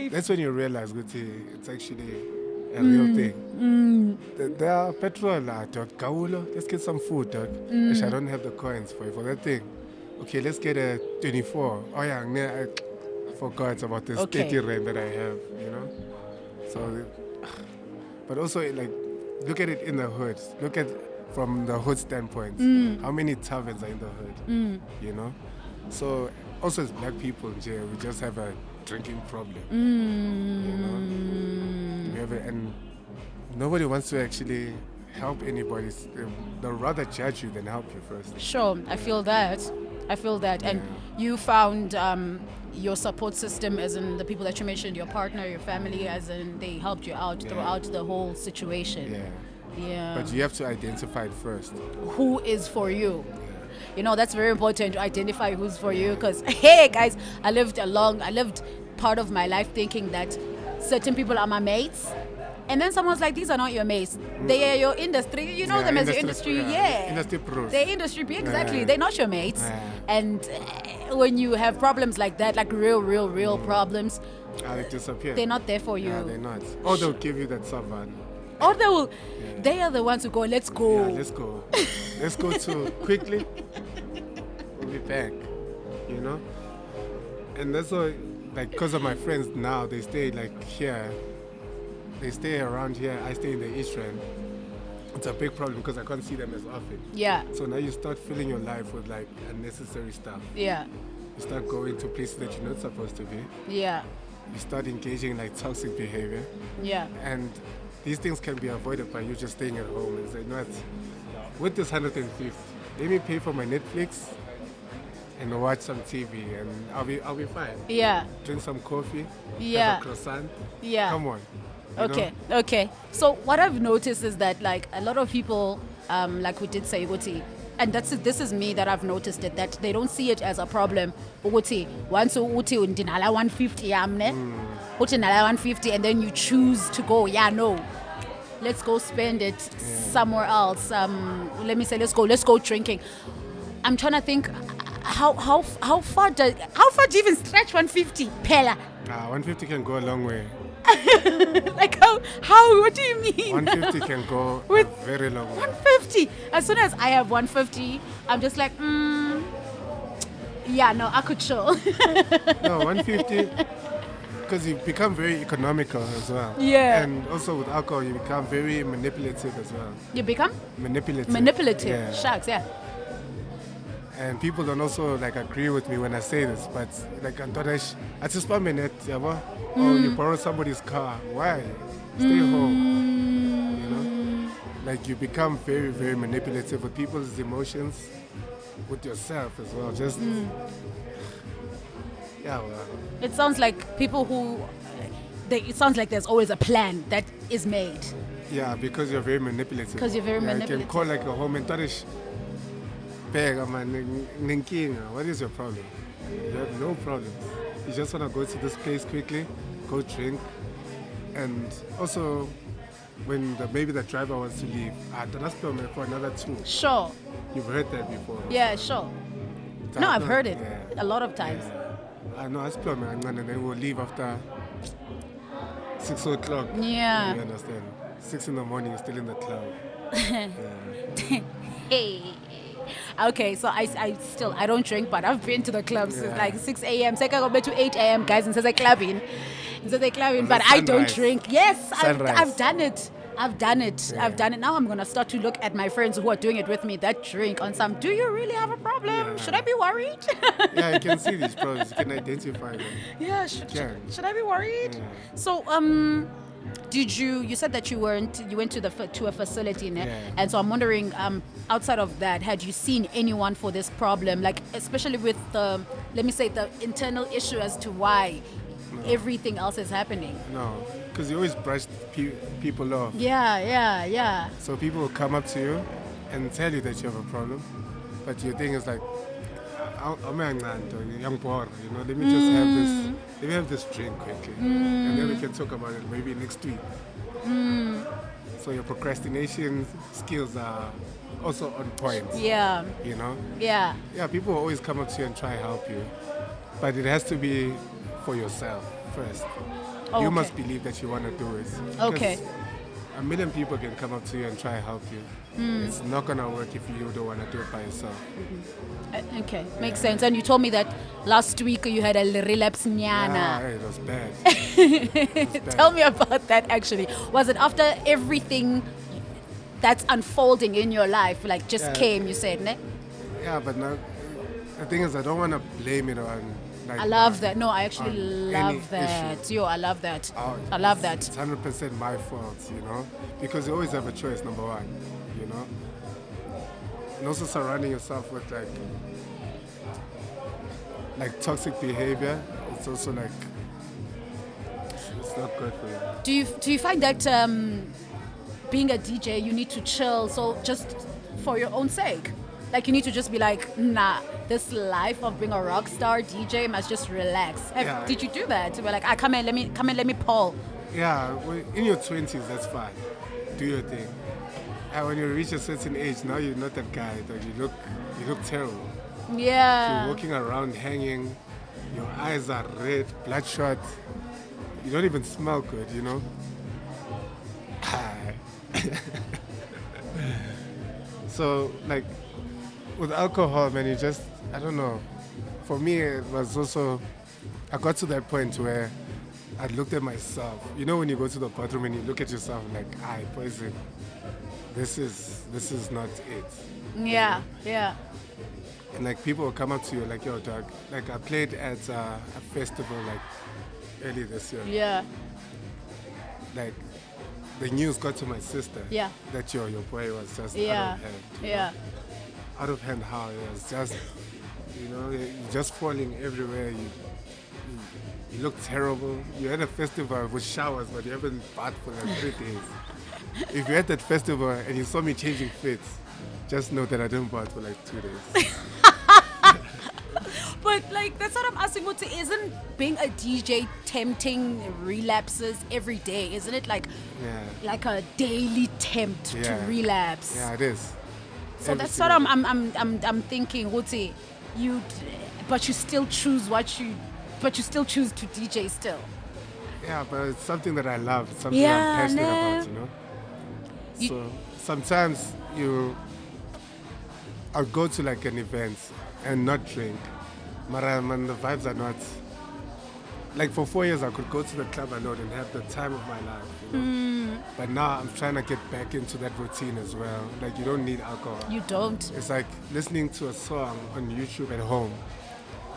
That's when you realize it's actually a real thing. There are petrol, dog. Kaulo, let's get some food, dog. Actually, I don't have the coins for that thing. Okay, let's get a 24. Oh yeah, I forgot about this 30 rand that I have, you know? So, but also, like, look at it in the hood. Look at from the hood standpoint. How many taverns are in the hood, you know? So, also as black people, we just have a drinking problem, you know? We have and nobody wants to actually help anybody. They'll rather judge you than help you first. Sure, I feel that. I feel that. And you found your support system, as in the people that you mentioned, your partner, your family, as in they helped you out throughout the whole situation. Yeah. But you have to identify it first. Who is for you? You know, that's very important to identify who's for you, because, hey, guys, I lived part of my life thinking that certain people are my mates. And then someone's like, these are not your mates. They are your industry. You know them as your industry. Industry pros. They're industry, exactly. They're not your mates. And when you have problems like that, like real problems, they disappear. They're not there for you. Yeah, they're not. Or they'll give you that savan. Or they will. They are the ones who go, let's go. Yeah, let's go. Let's go too quickly. We'll be back. You know? And that's why, like, because of my friends now, they stay like here. They stay around here. I stay in the East Rand. It's a big problem because I can't see them as often. Yeah. So now you start filling your life with like unnecessary stuff. Yeah. You start going to places that you're not supposed to be. Yeah. You start engaging in like toxic behavior. Yeah. And these things can be avoided by you just staying at home and say, no, with this 150, let me pay for my Netflix and watch some TV and I'll be fine. Yeah. Drink some coffee. Yeah. Have a croissant. Yeah. Come on. Okay. So what I've noticed is that like a lot of people, like we did say, Uguti, and this is me that I've noticed it, that they don't see it as a problem. Uguti, once Uguti undinala 150 amne, Uti nala 150, and then you choose to go, let's go spend it somewhere else. Let me say, let's go drinking. I'm trying to think, how far do you even stretch 150, Pella? 150 can go a long way. Like how? What do you mean? 150 can go a very long way. 150. As soon as I have 150, I'm just like, I could chill. No, 150, because you become very economical as well. Yeah. And also with alcohol, you become very manipulative as well. You become manipulative. Yeah. Shucks, yeah. And people don't also like agree with me when I say this, but like Antonesh, I just spam in it, or you borrow somebody's car. Why? Stay home. You know? Like you become very, very manipulative with people's emotions, with yourself as well. Just It sounds like it sounds like there's always a plan that is made. Yeah, because you're very manipulative. Because you're very manipulative. You can call like a home and Antonesh, what is your problem? You have no problem. You just want to go to this place quickly, go drink, and also when maybe the driver wants to leave, don't ask for another 2. Sure. You've heard that before. Yeah, sure. No, I've heard it a lot of times. I know, ask for and then we'll leave after 6 o'clock. Yeah. You understand? 6 in the morning, you're still in the club. Hey. Okay, so I don't drink, but I've been to the clubs since like 6 a.m. Second go back to 8 a.m. guys and says I clubbing. But I don't drink. Yes, I've done it. I've done it. Now I'm gonna start to look at my friends who are doing it with me that drink on some. Do you really have a problem? Yeah. Should I be worried? Yeah, you can see these problems. You can identify them. Yeah, should I be worried? Yeah. So did you said that you went to a facility, and so I'm wondering, outside of that, had you seen anyone for this problem, like especially with let me say the internal issue as to why everything else is happening? No, because you always brush people off. Yeah. So people will come up to you and tell you that you have a problem, but your thing is like, let me just have this drink quickly, and then we can talk about it maybe next week. So your procrastination skills are also on point. Yeah. You know? Yeah. Yeah, people will always come up to you and try to help you, but it has to be for yourself first. You must believe that you want to do it. Okay. A million people can come up to you and try to help you. It's not going to work if you don't want to do it by yourself. Okay, makes sense. And you told me that last week you had a relapse nyana. Yeah, it was bad. Tell me about that actually. Was it after everything that's unfolding in your life, like came, you said, ne? Yeah, but now, the thing is I don't want to blame it on... Like, I love that. No, I actually love that. Issue. Yo, I love that. I love that. It's 100% my fault, because you always have a choice, number one, and also surrounding yourself with like toxic behavior. It's also like it's not good for you. Do you find that being a DJ you need to chill? So just for your own sake, like you need to just be like, nah, this life of being a rock star DJ must just relax. Did you do that? We're like, come here, let me pull. Yeah, well, in your 20s, that's fine. Do your thing. And when you reach a certain age, now you're not that guy. That you look terrible. Yeah. You're walking around hanging. Your eyes are red, bloodshot. You don't even smell good, you know. So, like, with alcohol, man, you just, I don't know. For me, it was also, I got to that point where I looked at myself. You know when you go to the bathroom and you look at yourself like, poison. This is not it. Yeah, yeah. And like people will come up to you like, yo, dog. Like I played at a festival like early this year. Yeah. Like the news got to my sister. Yeah. That your boy was just Yeah. out of hand. Yeah. Out of hand how it was just, you're just falling everywhere. You look terrible. You had a festival with showers, but you haven't bathed for like 3 days. If you're at that festival and you saw me changing fits, just know that I didn't bath for like 2 days. But like that's what I'm asking. Isn't being a DJ tempting relapses every day? Isn't it like a daily tempt to relapse? Yeah, it is. So that's what I'm thinking. But you still choose but you still choose to DJ still. Yeah, but it's something that I love. It's something I'm passionate about, So sometimes I'll go to like an event and not drink. But the vibes are not. Like for 4 years I could go to the club alone and have the time of my life, But now I'm trying to get back into that routine as well. Like you don't need alcohol. You don't. It's like listening to a song on YouTube at home.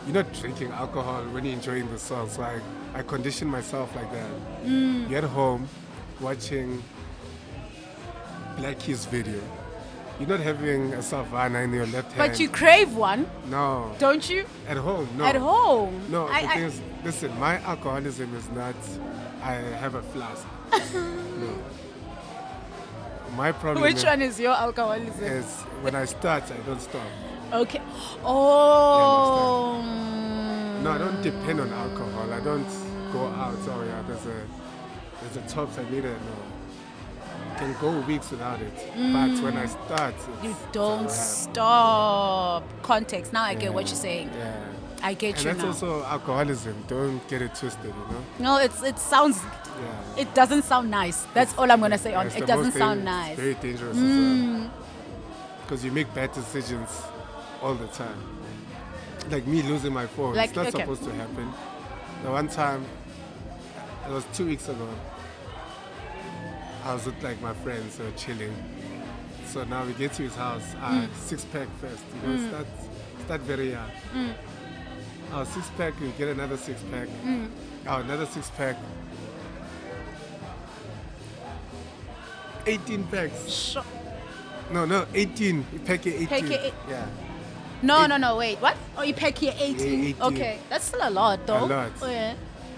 You're not drinking alcohol when you're enjoying the song. So I condition myself like that. You're at home watching Black Keys video. You're not having a savannah in your left hand. But you crave one. No. Don't you? At home, no. At home? No, the thing is, listen, my alcoholism is not, I have a flask. No. My problem Which one is your alcoholism? is when I start, I don't stop. Okay. Oh. No, I don't depend on alcohol. I don't go out. Oh yeah, there's a tops I need it. No. Can go weeks without it, but when I start, you don't stop. Context. Now I get what you're saying. Yeah, I get and you that's now. also alcoholism. Don't get it twisted, No, it sounds. Yeah. It doesn't sound nice. That's all I'm gonna say on. It doesn't sound nice. It's very dangerous as well. Because you make bad decisions all the time. Like me losing my phone. Like, it's not okay. supposed to happen. The one time, it was 2 weeks ago. I was with like my friends chilling. So now we get to his house, 6-pack first. Start very young. Our 6-pack, we get another 6-pack. Another 6-pack. 18 packs. No, 18. You pack it 18. Pack it yeah. No, wait. What? Oh, you pack here 18? Yeah, 18. Okay. That's still a lot, though. A lot. Oh, yeah.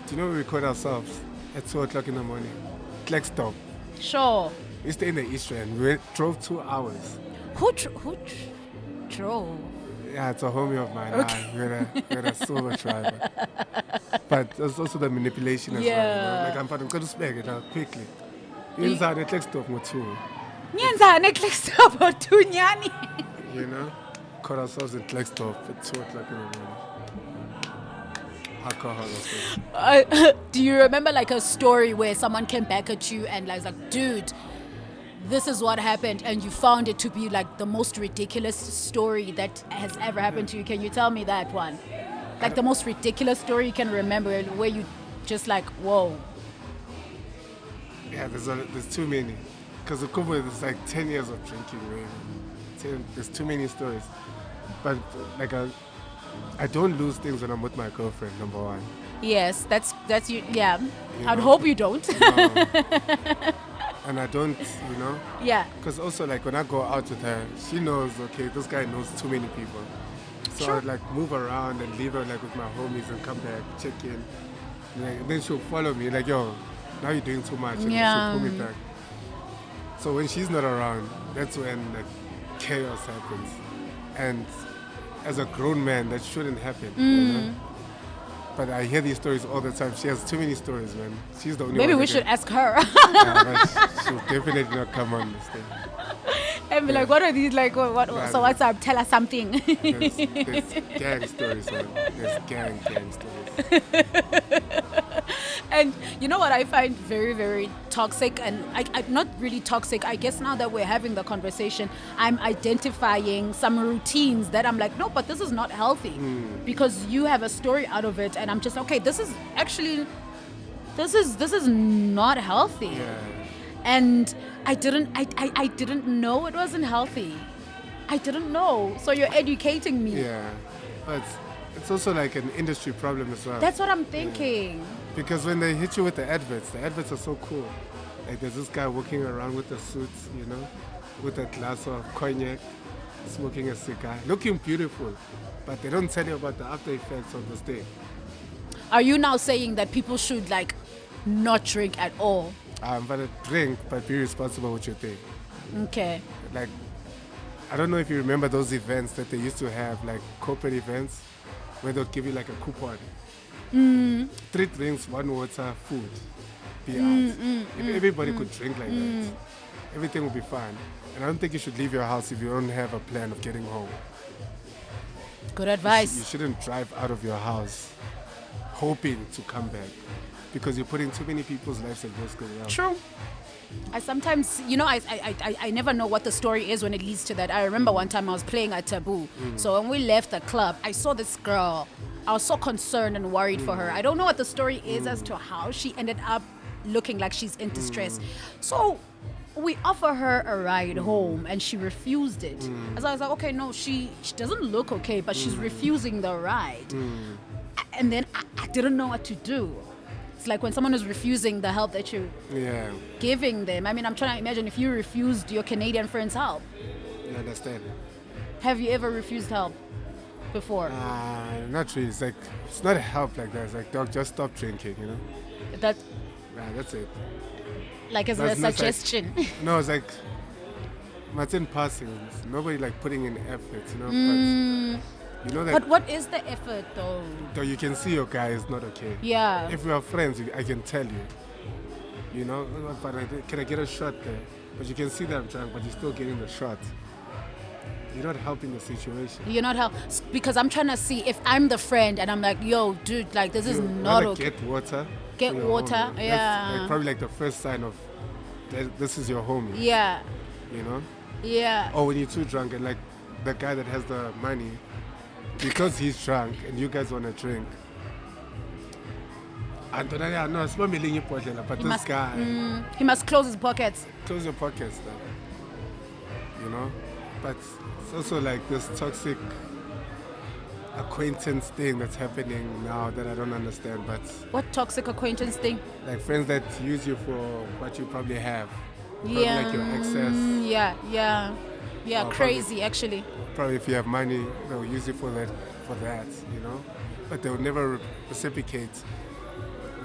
Do you know we record ourselves at 2 o'clock in the morning? Kleckstop. Sure. We stay in the East End. We drove 2 hours. Who drove? Yeah, it's a homie of mine. Okay. We're a silver driver. But there's also the manipulation as well. Like I'm going to spec it out quickly. Inside the Kleckstop with 2. You know? Caught ourselves in Kleckstop at 2 o'clock in the morning. Alcohol also. Do you remember like a story where someone came back at you and like, dude, this is what happened, and you found it to be like the most ridiculous story that has ever happened to you? Can you tell me that one? Like the most ridiculous story you can remember where you just like, whoa. Yeah, there's too many. Because the couple is like 10 years of drinking, man. There's too many stories. But like I don't lose things when I'm with my girlfriend, number one. Yes, that's you. Yeah, I'd hope you don't. No. And I don't, Yeah. because also like when I go out with her, she knows, okay, this guy knows too many people. So Sure. I'd like move around and leave her like with my homies and come back, check in. And then she'll follow me like, yo, now you're doing too much. And Yeah. she'll pull me back. So when she's not around, that's when like chaos happens. And as a grown man, that shouldn't happen. But I hear these stories all the time. She has too many stories, man. She's the only Maybe one. we should ask her Yeah, but she'll definitely not come on this thing. and be like, what are these like? What? Yeah. So what's up? Tell us something. There's gang stories, man. There's gang stories. And you know what I find very, very toxic, and I not really toxic. I guess now that we're having the conversation, I'm identifying some routines that I'm like, no, but this is not healthy, because you have a story out of it, and I'm just okay. This is actually, this is not healthy, Yeah. and I didn't know it wasn't healthy. I didn't know. So you're educating me. Yeah. But it's also like an industry problem as well. That's what I'm thinking. Because when they hit you with the adverts are so cool. Like there's this guy walking around with a suit, with a glass of cognac, smoking a cigar, looking beautiful. But they don't tell you about the after effects of the stay. Are you now saying that people should like not drink at all? But drink, but be responsible with your thing. Okay. Like, I don't know if you remember those events that they used to have, like corporate events, where they'll give you like a coupon. 3 drinks, 1 water, food. Be out. If everybody could drink like that, everything would be fine. And I don't think you should leave your house if you don't have a plan of getting home. Good You advice. shouldn't drive out of your house hoping to come back, because you're putting too many people's lives at risk as well. True. I sometimes, I never know what the story is when it leads to that. I remember one time I was playing at Taboo. So when we left the club, I saw this girl. I was so concerned and worried for her. I don't know what the story is as to how she ended up looking like she's in distress. So we offer her a ride home and she refused it. So I was like, okay, no, she doesn't look okay, but she's refusing the ride. And then I didn't know what to do. It's like when someone is refusing the help that you're giving them. I mean, I'm trying to imagine if you refused your Canadian friend's help. You understand? Have you ever refused help before? Not really. It's like, it's not a help like that. It's like, dog, just stop drinking, That, That's it. like, as a That's not like- suggestion. No, it's like, it's in passing. It's nobody like putting in effort, But you know that But what is the effort, though? though you can see your guy is not okay. Yeah. If we are friends, I can tell you. But can I get a shot there? But you can see that I'm drunk, but you're still getting the shot. You're not helping the situation. You're not help because I'm trying to see if I'm the friend and I'm like, yo, dude, like this is You not wanna okay. Get water. Get for your water, homie. That's yeah. like probably like the first sign of that this is your homie. Yeah, yeah. Or when you're too drunk and like the guy that has the money, because he's drunk and you guys want to drink. But He this must, guy, he must close his pockets. close your pockets then. But it's also like this toxic acquaintance thing that's happening now that I don't understand. But What toxic acquaintance thing? like friends that use you for what you probably have. Probably Yeah. like your excess. Yeah. Or Crazy, actually. Probably if you have money, they'll use it for that, But they'll never reciprocate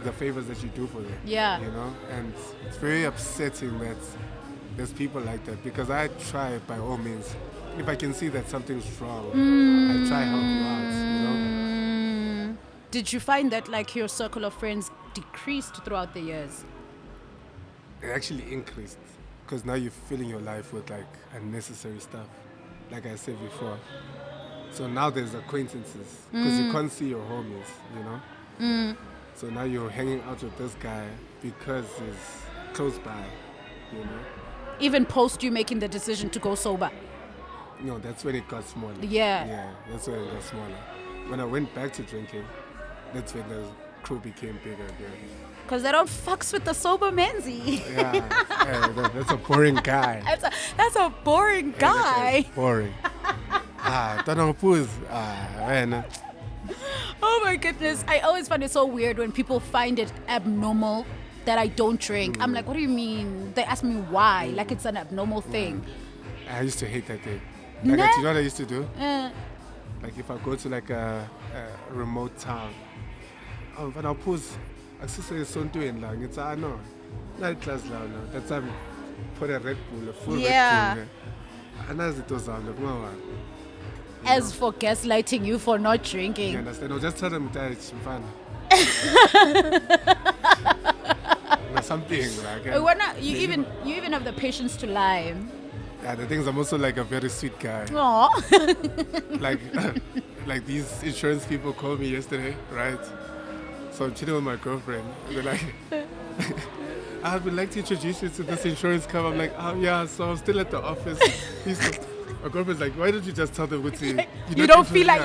the favors that you do for them. Yeah. And it's very upsetting that there's people like that, because I try by all means. If I can see that something's wrong, I try help you out, Did you find that like your circle of friends decreased throughout the years? It actually increased, because now you're filling your life with like unnecessary stuff, like I said before. So now there's acquaintances, because you can't see your homies, So now you're hanging out with this guy because he's close by, Even post you making the decision to go sober. No, that's when it got smaller. Yeah. Yeah, that's when it got smaller. When I went back to drinking, that's when the crew became bigger again. Because they don't fucks with the sober Menzi. Yeah, that's a boring guy. That's a boring Yeah, that guy. guy's boring. Don't know who's, man. Oh my goodness. I always find it so weird when people find it abnormal that I don't drink. I'm like, what do you mean? They ask me why, like it's an abnormal thing. I used to hate that thing. Nah. Like, you know what I used to do? Like if I go to like a remote town, but I'll pause. I say something in lang. It's no, not class now. That's time put a Red Bull, a full Red Bull. And as it was on the As for gaslighting you for not drinking, you understand? I'll just tell them that it's fun. Something like. You even have the patience to lie. Yeah, the things I'm also like a very sweet guy. Aww. like these insurance people called me yesterday, right? So I'm chilling with my girlfriend. And they're like, I would like to introduce you to this insurance cover. I'm like, oh yeah, so I'm still at the office. My girlfriend's like, why don't you just tell them what you don't feel like,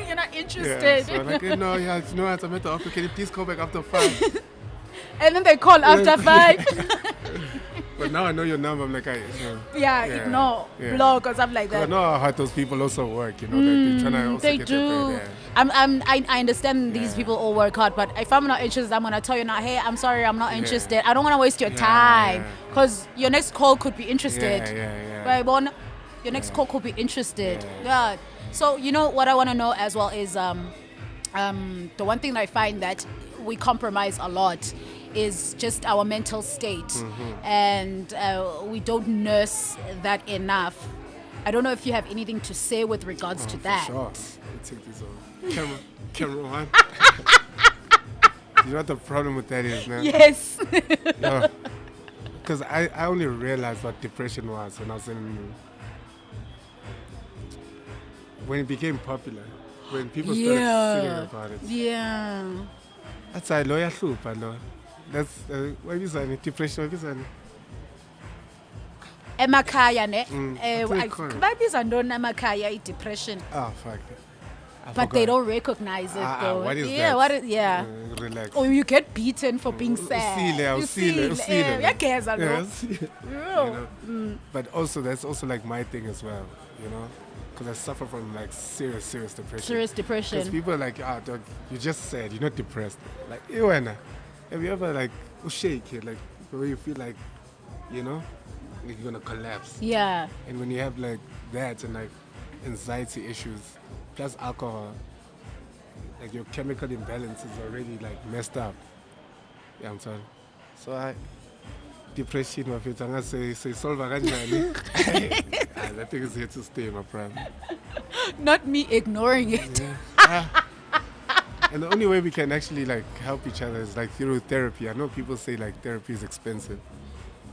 you're not interested. Yeah, so I'm like, no, you know what, I'm at the office. Can you please call back after 5? And then they call after 5. But now I know your number. I'm like, ignore, block or something like that. I know how hard those people also work. You know, they're trying to also get their pay. I understand these people all work hard, but if I'm not interested, I'm gonna tell you now. Hey, I'm sorry, I'm not interested. I don't want to waste your time because your next call could be interested. Right, Bon? Your next call could be interested. Yeah. So you know what I want to know as well is the one thing that I find that we compromise a lot is just our mental state, and we don't nurse that enough. I don't know if you have anything to say with regards to that. Sure. Let me take this over. Camera one. You know what the problem with that is, man? Yes. Because I only realized what depression was when I was when it became popular, when people started singing about it. Yeah. That's a lawyer soup, no. That's what is it? Depression, what is it? Emakhaya ne babiza ntoni emakhaya depression. Oh fuck. But they don't recognize it though. What is that? Relax. Or you get beaten for being sad. But also that's also like my thing as well, you know, because I suffer from like serious depression. Serious depression. Because people are like, dog, you just said you're not depressed. Like, have you ever like shake it, like where you feel like, you know, like you're gonna collapse? Yeah. And when you have like that and like anxiety issues plus alcohol, like your chemical imbalance is already like messed up. Yeah, I'm sorry. So depression, my friends, I'm gonna say solve that thing is here to stay, my friend. Not me ignoring it. Yeah. And the only way we can actually like help each other is like through therapy. I know people say like therapy is expensive,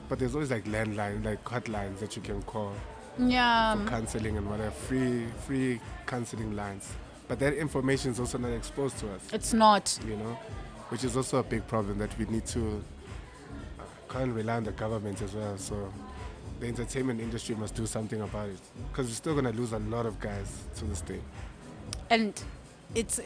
but there's always like landline, like hotlines that you can call. Yeah. For counseling and whatever, free counseling lines. But that information is also not exposed to us. It's not. You know, which is also a big problem that we need to can't rely on the government as well. So the entertainment industry must do something about it, because we're still gonna lose a lot of guys to this day. And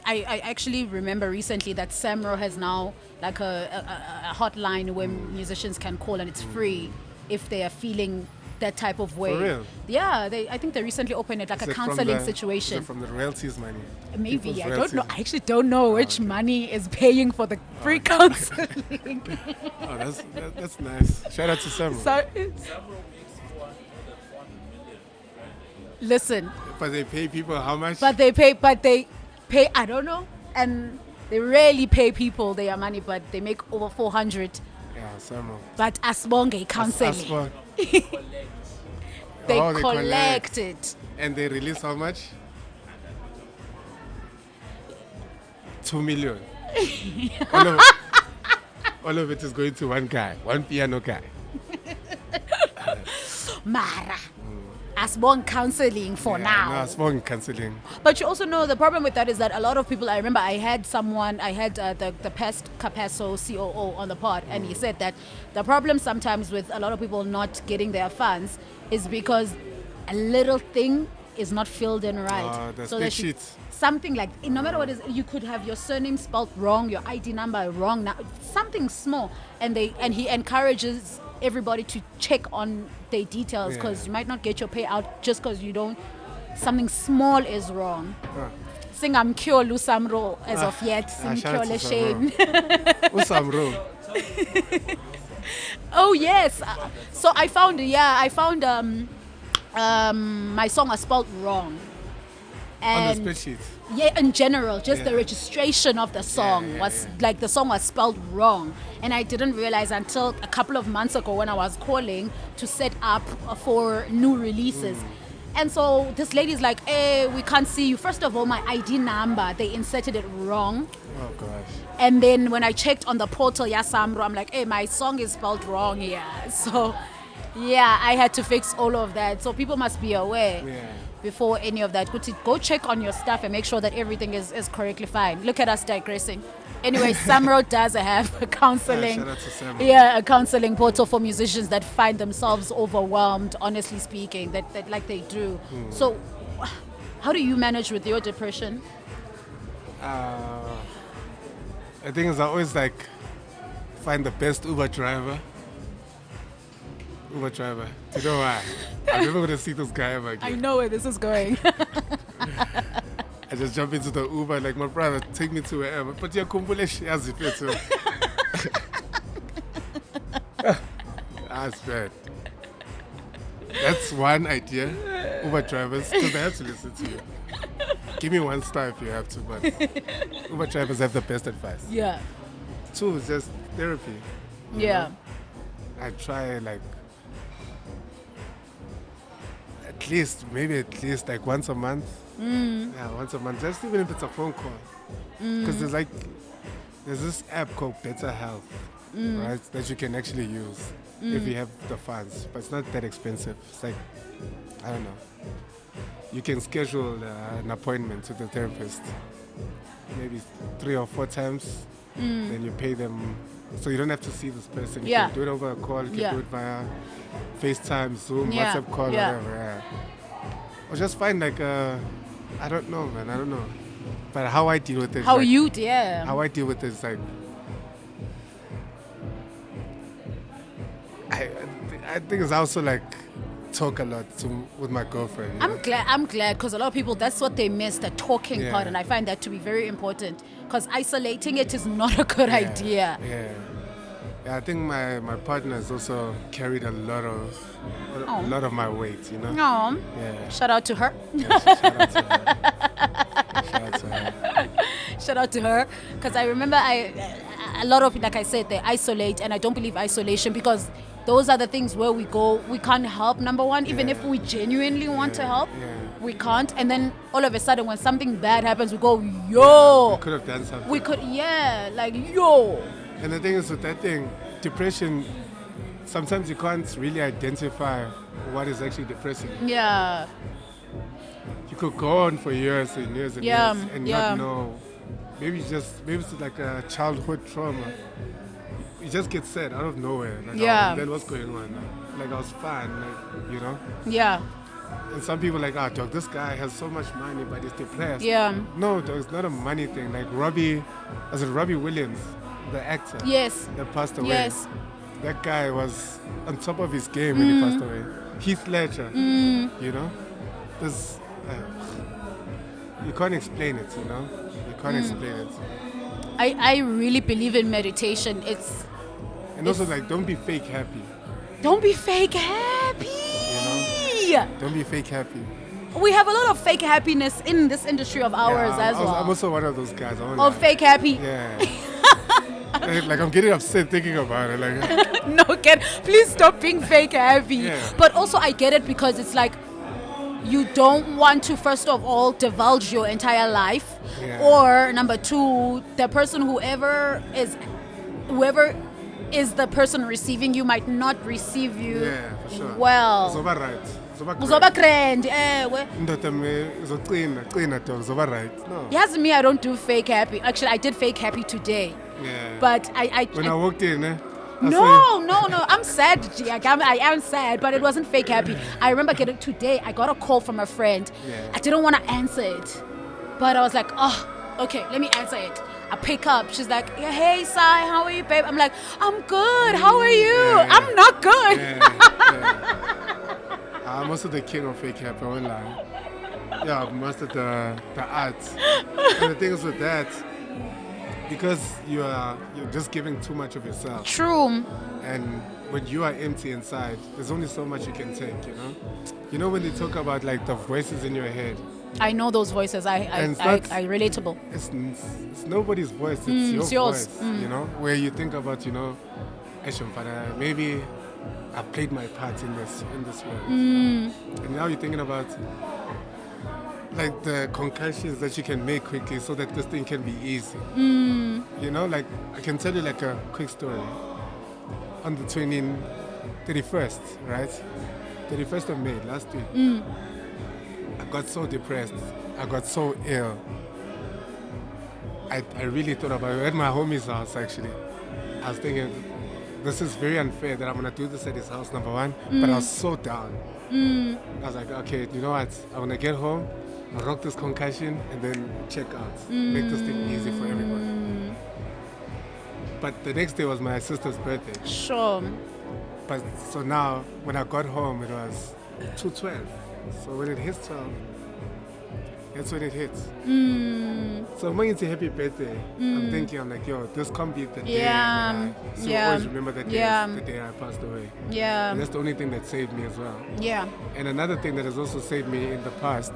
I actually remember recently that Samro has now like a hotline where musicians can call, and it's free if they are feeling that type of way. For real? Yeah, I think they recently opened it, like a counseling situation. Is it from the royalties money? Maybe, I don't know. I actually don't know which money is paying for the free counseling. That's nice. Shout out to Samro. Listen. But they pay people how much? But they pay, I don't know. And they rarely pay people their money, but they make over 400. Yeah, Samro. But Asbonge counseling. They collect it. And they release how much? 2 million. All of it is going to one guy, one piano guy. Mara. Asbong counseling for now. No, Asbong counseling. But you also know the problem with that is that a lot of people, I remember I had the past Capasso COO on the pod, and he said that the problem sometimes with a lot of people not getting their funds is because a little thing is not filled in right. That's so big shit. Something like, no matter what it is, you could have your surname spelled wrong, your ID number wrong, something small, and he encourages everybody to check on their details, because you might not get your payout just because something small is wrong. Sing I'm cure Lusamro as of yet. Sing cure Shane. Usamro. Oh yes. So I found my song was spelled wrong. On And the spreadsheet. yeah, in general, just the Yeah. registration of the song yeah, was yeah. like the song was spelled wrong, and I didn't realize until a couple of months ago when I was calling to set up for new releases. And so this lady's like, "Hey, we can't see you. First of all, my ID number, they inserted it wrong. Oh gosh. And then when I checked on the portal, Yasamro, I'm like, hey, my song is spelled wrong here." So, yeah, I had to fix all of that. So people must be aware Yeah. before any of that. Go check on your stuff and make sure that everything is correctly fine. Look at us digressing. Anyway, Samro does have a counseling. Shout out to Samro. Yeah, a counseling portal for musicians that find themselves overwhelmed, honestly speaking, that like they do. So, how do you manage with your depression? The thing is, I always like find the best Uber driver. Do you know why? I'm never gonna see this guy ever I again. know where this is going. I just jump into the Uber like, my brother, take me to wherever. But you're too. That's bad. That's one idea. Uber drivers, because they have to listen to you. Give me 1 star if you have to, but Uber drivers have the best advice. Yeah. 2 is just therapy. you Yeah. know? I try like maybe at least like once a month. Yeah, once a month, just even if it's a phone call. Because there's this app called Better Health, right, that you can actually use if you have the funds, but it's not that expensive. It's like, I don't know. You can schedule an appointment with the therapist maybe 3 or 4 times, then you pay them. So you don't have to see this person. You Yeah. can do it over a call, you can Yeah. do it via FaceTime, Zoom, Yeah. WhatsApp call, Yeah. whatever. Yeah. Or just find like I don't know, man. I don't know. But how I deal with it. How like, you, yeah. How I deal with it is like. I think it's also like talk a lot with my girlfriend. You know? I'm glad because a lot of people, that's what they miss, the talking Yeah. part, and I find that to be very important because isolating it is not a good idea. Yeah, I think my partner has also carried a lot of my weight, you know. No. Yeah. Shout out to her. Yeah, shout out to her. Shout out to her. Shout out to her because I remember a lot of, like I said, they isolate, and I don't believe isolation because those are the things where we can't help, number one, even if we genuinely want to help, we can't. And then all of a sudden when something bad happens, we go, yo. We could have done something. We could, yeah, like, yo. And the thing is with that thing, depression, sometimes you can't really identify what is actually depressing you. Yeah. You could go on for years and years and Yeah, years and yeah. not know. Maybe it's like a childhood trauma. You just get sad out of nowhere. Like, Yeah. oh, then what's going on? Like I was fine, like, you know. Yeah. And some people are like, dog, this guy has so much money, but he's depressed. Yeah. No, dog, it's not a money thing. Like Robbie Williams, the actor. Yes. That passed away. Yes. That guy was on top of his game when he passed away. Heath Ledger, you know. This, you can't explain it, you know. You can't explain it. I really believe in meditation. And also, like, don't be fake happy. Don't be fake happy. Don't be fake happy. We have a lot of fake happiness in this industry of ours Yeah, as well. I'm also one of those guys. I won't Of lie. fake happy. Yeah. Like I'm getting upset thinking about it. Like, No, please stop being fake happy. Yeah. But also I get it because it's like you don't want to first of all divulge your entire life, Yeah. or number two, the person whoever is the person receiving you might not receive you yeah, for sure. well. Zoba right. Uzoba grand, ewe. Ndoda me uzocina dog. Zoba right. No. Yes, me, I don't do fake happy. Actually, I did fake happy today. Yeah. But I When I walked in, I saw No. I'm sad, G. I am sad, but it wasn't fake happy. I remember getting today, I got a call from a friend. Yeah. I didn't want to answer it, but I was like, oh, okay, let me answer it. I pick up. She's like, yeah, hey, Sai, how are you, babe? I'm like, I'm good. How are you? Yeah. I'm not good. Yeah. I'm also the king of fake happy, I won't lie. Yeah, I've mastered the art. And the thing is with that, because you're just giving too much of yourself. True. And when you are empty inside, there's only so much you can take, you know? You know when they talk about like the voices in your head? I know those voices. I relatable. It's nobody's voice, it's yours. Voice, you know? Where you think about, you know, maybe I've played my part in this world. You know? And now you're thinking about like the concussions that you can make quickly so that this thing can be easy. You know, like I can tell you like a quick story. On the 31st, right? 31st of May, last week. I got so depressed. I got so ill. I really thought about it. At my homie's house, actually. I was thinking, this is very unfair that I'm going to do this at his house, number one. But I was so down. I was like, okay, you know what? I'm going to get home, I'll rock this concussion, and then check out. Make this thing easy for everyone. But the next day was my sister's birthday. Sure. But so now, when I got home, it was 2:12. So when it hits 12, that's when it hits. So when it's a happy birthday, I'm like, yo, this can't be the day. So I always remember that day as the day I passed away. Yeah. And that's the only thing that saved me as well. Yeah. And another thing that has also saved me in the past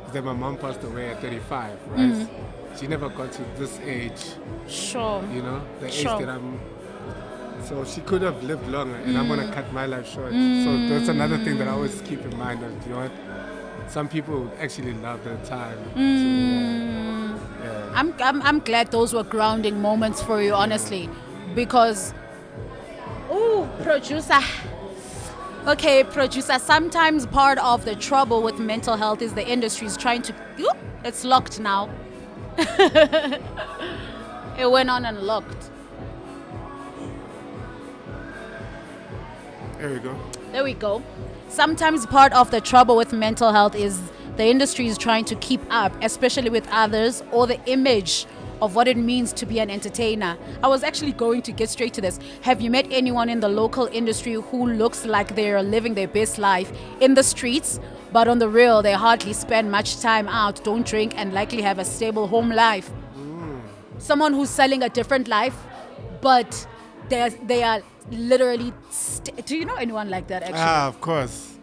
is that my mom passed away at 35, right? She never got to this age. Sure. You know, the age that I'm. So she could have lived longer, and I'm gonna cut my life short. So that's another thing that I always keep in mind. That, you know what? Some people actually love their time. I'm glad those were grounding moments for you, honestly, because. Ooh, producer. Okay, producer. Sometimes part of the trouble with mental health is the industry is trying to. It's locked now. It went on and locked. There we go. Sometimes part of the trouble with mental health is the industry is trying to keep up, especially with others, or the image of what it means to be an entertainer. I was actually going to get straight to this. Have you met anyone in the local industry who looks like they're living their best life in the streets, but on the real, they hardly spend much time out, don't drink, and likely have a stable home life? Someone who's selling a different life, but they are literally. Do you know anyone like that? Actually, of course.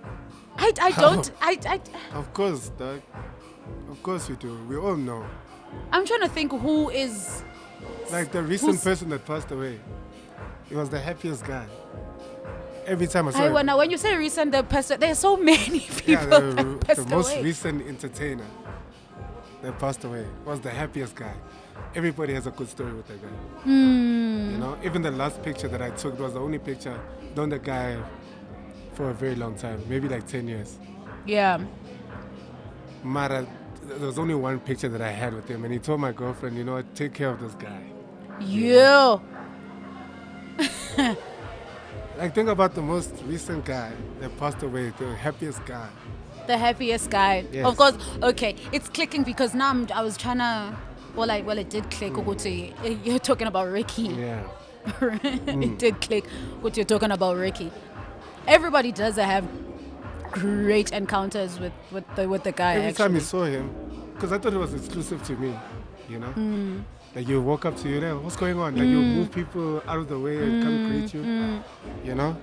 I don't. Of course, Doug. Of course we do. We all know. I'm trying to think who is. Like the recent person that passed away. He was the happiest guy. Every time I saw him. When you say recent, there's so many people that passed the most away. recent entertainer that passed away was the happiest guy. Everybody has a good story with that guy. You know, even the last picture that I took was the only picture known the guy for a very long time, maybe like 10 years. Yeah. Mara, there was only one picture that I had with him, and he told my girlfriend, you know what, take care of this guy. Yeah. Like, think about the most recent guy that passed away, the happiest guy. The happiest guy. Yes. Of course. Okay, it's clicking because now I was trying to. Well, it did click. You're talking about Ricky. Yeah. It did click. What you're talking about, Ricky. Everybody does have great encounters with the guy. Every time you saw him, because I thought it was exclusive to me, you know. Like you walk up to you there, what's going on? Like you move people out of the way and come greet you, you know.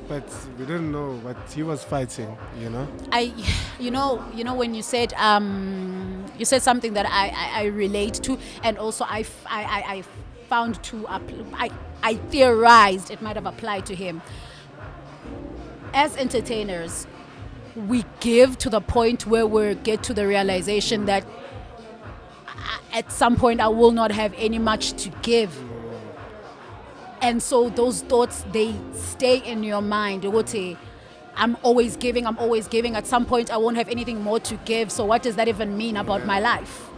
But we didn't know what he was fighting, you know. You know when you said something that I relate to, and also I found I theorized it might have applied to him. As entertainers, we give to the point where we get to the realization that at some point I will not have any much to give. And so those thoughts, they stay in your mind. I'm always giving. At some point, I won't have anything more to give. So what does that even mean about my life?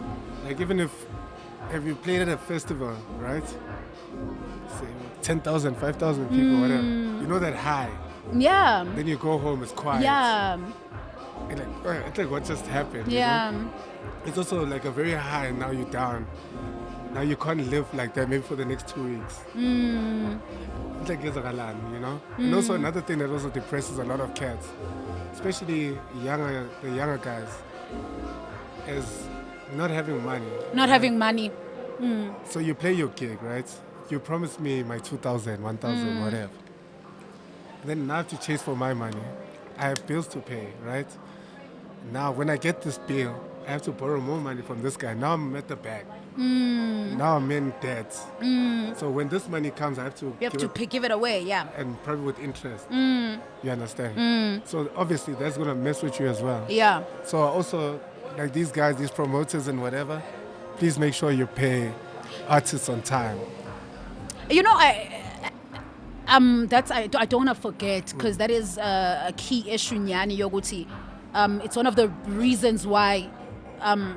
Like even if you played at a festival, right? Say 10,000, 5,000 people, whatever. You know that high. Yeah. Then you go home, it's quiet. Yeah. And it's like what just happened? Yeah. You know? It's also like a very high, and now you're down. Now you can't live like that maybe for the next 2 weeks. It's like you know? And also another thing that also depresses a lot of cats, especially the younger guys, is not having money. Not having money. So you play your gig, right? You promise me my 2,000, 1,000, whatever. Then now I have to chase for my money. I have bills to pay, right? Now when I get this bill, I have to borrow more money from this guy. Now I'm at the back. Now I'm in debt. So when this money comes, I have to You have to give it away, yeah. and probably with interest. You understand? So obviously that's gonna mess with you as well. Yeah. So also, like these guys, these promoters and whatever, please make sure you pay artists on time. You know, I don't want to forget, because that is a key issue, Nyani Yoguti. It's one of the reasons why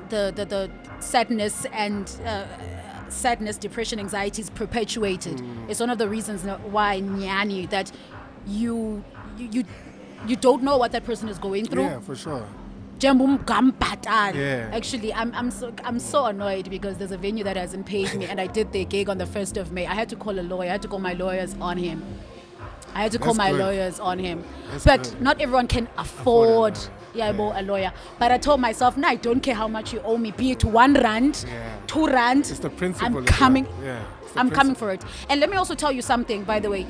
the sadness and sadness, depression, anxiety is perpetuated. It's one of the reasons why, Nyani, that you don't know what that person is going through. Yeah, for sure. Yeah. Actually, I'm so annoyed because there's a venue that hasn't paid me, and I did their gig on the 1st of May. I had to call a lawyer. I had to call my lawyers on him. But Good. not everyone can afford Yeah. a lawyer. But I told myself, no, I don't care how much you owe me, be it 1 rand, Yeah. 2 rand. It's the principle. I'm as coming. well. Yeah. it's the I'm coming principle. for it. And let me also tell you something, by the way.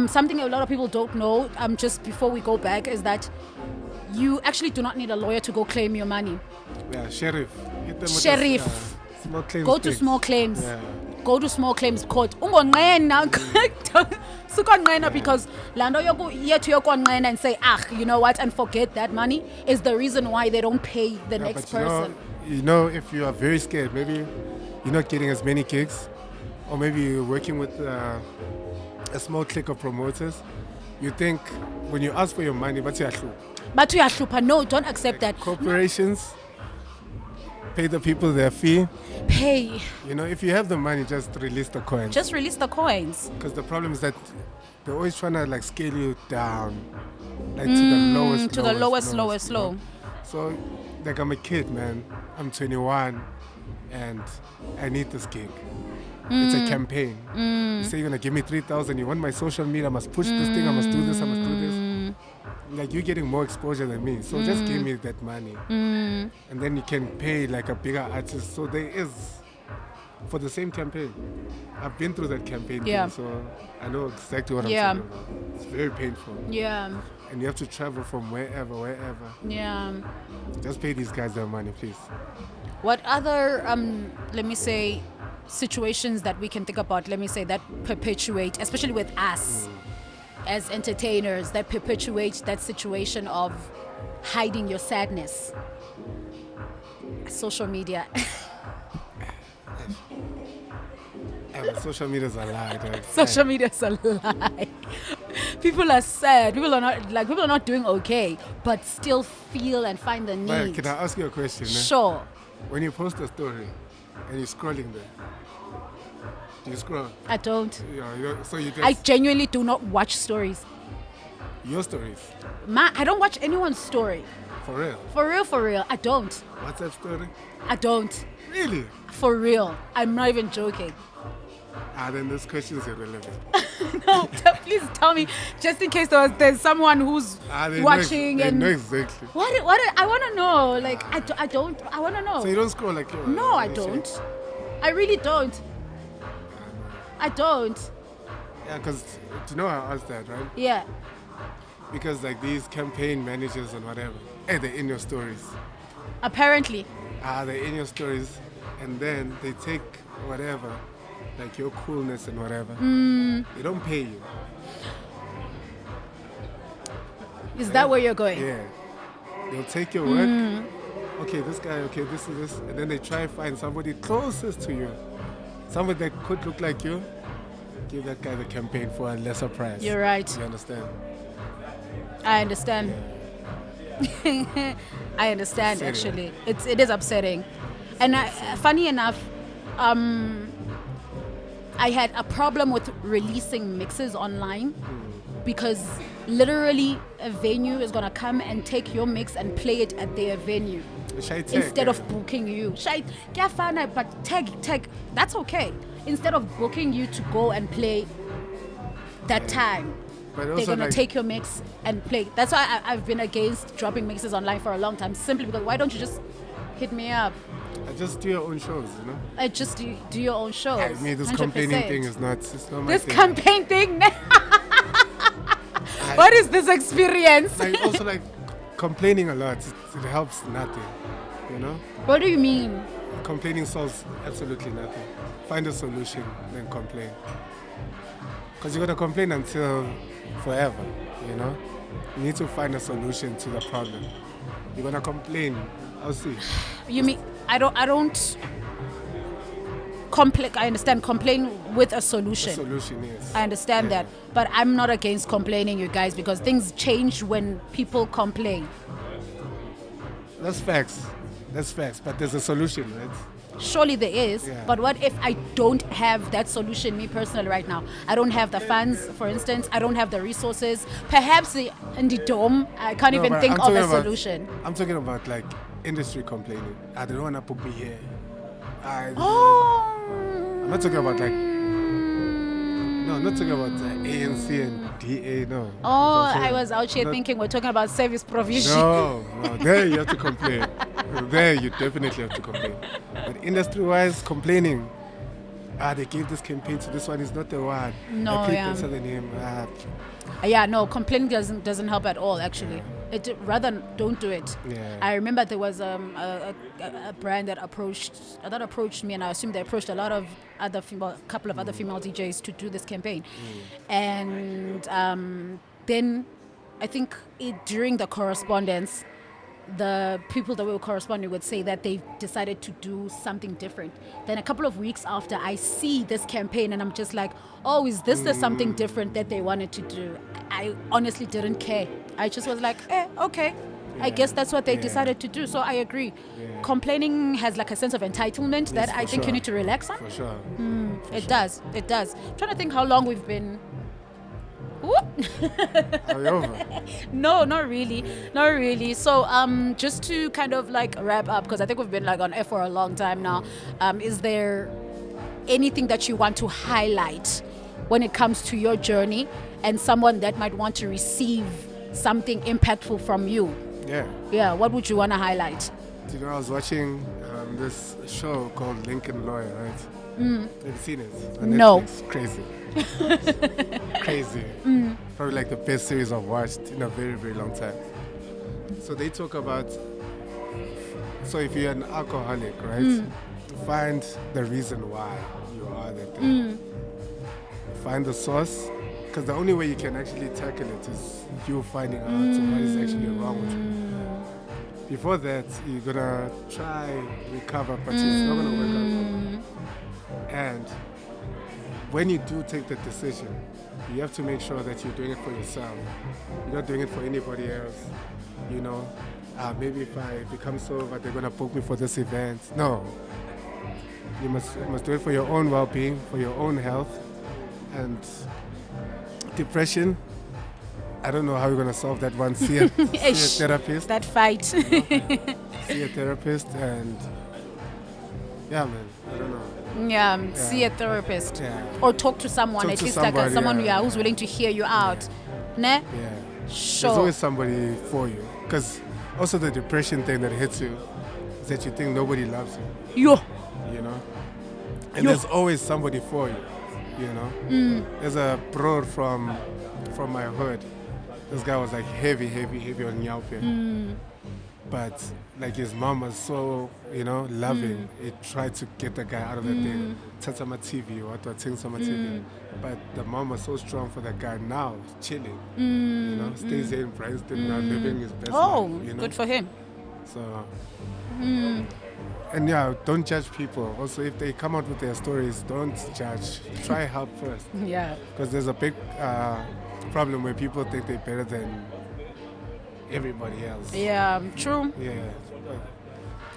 Something a lot of people don't know, just before we go back, is that you actually do not need a lawyer to go claim your money. Yeah, sheriff. Hit them with Sheriff. the, small claims Go to things. small claims. Yeah. Go to small claims court. Ungonqena. Sukonqena, because lando yethu yokonqena and say, you know what, and forget that money is the reason why they don't pay the next But person. you know, if you are very scared, maybe you're not getting as many gigs, or maybe you're working with a small clique of promoters, you think when you ask for your money, but you But you are no, don't accept that. corporations pay the people their fee. Pay. You know, if you have the money, just release the coins. Just release the coins. Because the problem is that they're always trying to like scale you down, like to the lowest. Low. So, like I'm a kid, man. I'm 21, and I need this gig. It's a campaign. You say you're gonna give me 3,000. You want my social media? I must push this thing. I must do this. I must do this. Like you're getting more exposure than me, so just give me that money, and then you can pay like a bigger artist. So there is for the same campaign. I've been through that campaign, Yeah. thing, so I know exactly what I'm Yeah. talking about. It's very painful, Yeah. and you have to travel from wherever. Yeah. Just pay these guys their money, please. What other, let me say, situations that we can think about, let me say, that perpetuate, especially with us as entertainers, that perpetuate that situation of hiding your sadness? Social media. Social media is a lie. Dog. Social media is a lie. People are sad. People are not doing okay, but still feel and find the But need. can I ask you a question? Sure. When you post a story and you're scrolling there, do you scroll? I don't. So you just I genuinely do not watch stories. your stories I don't watch anyone's story. for real. For real. I don't. WhatsApp story? I don't. Really? For real. I'm not even joking. Then this question is irrelevant. No, please tell me, just in case there's someone who's They watching know, and they know exactly. what I want to know. Like I don't. I want to know. So you don't scroll like No, I don't. I really don't. I don't. Yeah, because do you know how I asked that, right? Yeah. Because like these campaign managers and whatever, they're in your stories. Apparently. They're in your stories, and then they take whatever, like your coolness and whatever. They don't pay you. Is that where you're going? Yeah. They'll take your work. Okay, this guy, okay, this is this. And then they try to find somebody closest to you. Somebody that could look like you. Give that guy the campaign for a lesser price. You're right. You understand? I understand. I understand, Upsetting. actually. It is upsetting. And funny enough, I had a problem with releasing mixes online because literally a venue is going to come and take your mix and play it at their venue instead of booking you. But tag, that's okay. Instead of booking you to go and play that time, But they're also going to like, take your mix and play. That's why I've been against dropping mixes online for a long time, simply because why don't you just hit me up? I just do your own shows, you know. I just do your own shows. I mean, this 100%. complaining thing is not. It's not my This thing. campaign thing. What is this experience? Like also like complaining a lot. It helps nothing, you know. What do you mean? Complaining solves absolutely nothing. Find a solution, then complain. Because you're gonna complain until forever, you know. You need to find a solution to the problem. You're gonna complain. I'll see. You mean I don't complain? I understand complain with a solution. Solution, yes. I understand Yeah. that, but I'm not against complaining, you guys, because things change when people complain. That's facts. That's facts. But there's a solution, right? Surely there is, Yeah. but what if I don't have that solution, me personally, right now? I don't have the funds, for instance. I don't have the resources. Perhaps in the dome, I can't No, even but think I'm of a talking about- solution. I'm talking about like industry complaining. I don't want to put me here. Oh. I'm not talking about like. No, I'm not talking about ANC and DA. No. Oh, I'm I was out here not- thinking we're talking about service provision. No, there you have to complain. There you definitely have to complain. But industry-wise, complaining. They gave this campaign to this one. Is not the one. No, I paid yeah. better than him. Yeah, no, complaining doesn't help at all. Actually, it rather don't do it. Yeah. I remember there was a brand that approached me, and I assume they approached a lot of other couple of other female DJs to do this campaign, and then I think during the correspondence, the people that we were corresponding would say that they decided to do something different. Then a couple of weeks after, I see this campaign and I'm just like, oh, is this the something different that they wanted to do? I honestly didn't care. I just was like, okay. I guess that's what they decided to do. So I agree. Yeah. Complaining has like a sense of entitlement that I think you need to relax on. For sure. It does. I'm trying to think how long we've been. Are we over? No, not really. So just to kind of like wrap up, because I think we've been like on air for a long time now, is there anything that you want to highlight when it comes to your journey and someone that might want to receive something impactful from you? Yeah. What would you want to highlight? You know, I was watching this show called Lincoln Lawyer, right? Have you seen it? On No. Netflix. Crazy. Crazy. Probably like the best series I've watched in a very, very long time. So they talk about, so if you're an alcoholic, right? Find the reason why you are that way. Find the source, because the only way you can actually tackle it is you finding out what is actually wrong with you. Before that, you're gonna try recover, but it's not gonna work out. And when you do take the decision, you have to make sure that you're doing it for yourself. You're not doing it for anybody else. You know, maybe if I become sober, they're gonna book me for this event. No, you must do it for your own well-being, for your own health. And depression, I don't know how you're gonna solve that one. See a therapist. That fight. See a therapist, and yeah, man, I don't know. See a therapist. Yeah. Or talk to someone, Talk at to least somebody, like someone yeah. who's willing to hear you out. Ne? Yeah. Sure. There's always somebody for you. Because also the depression thing that hits you is that you think nobody loves you. Yo. You know? And there's always somebody for you. You know? There's a bro from my hood. This guy was like heavy on Nyaupe. But like his mom was so, loving. It tried to get the guy out of the thing. Tatsama TV, what Tatsama TV. But the mom was so strong for that guy now, chilling. Stays here in Princeton now, living his best life. Good for him. So, and don't judge people. Also, if they come out with their stories, don't judge. Try help first. Yeah. Because there's a big problem where people think they're better than everybody else. Yeah, true. Yeah.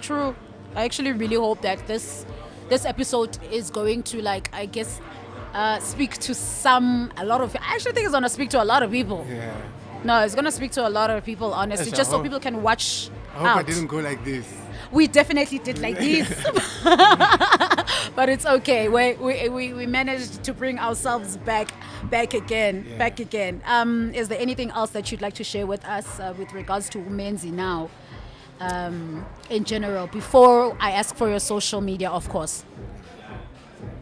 True. I actually really hope that this episode is going to, like, I guess, speak to a lot of. I actually think it's gonna speak to a lot of people. Yeah. No, it's gonna speak to a lot of people, honestly, Yes, just I so hope. people can watch I hope out. I didn't go like this. We definitely did like this, but it's okay. We managed to bring ourselves back again. Is there anything else that you'd like to share with us with regards to Menzi now? in general, before I ask for your social media, of course?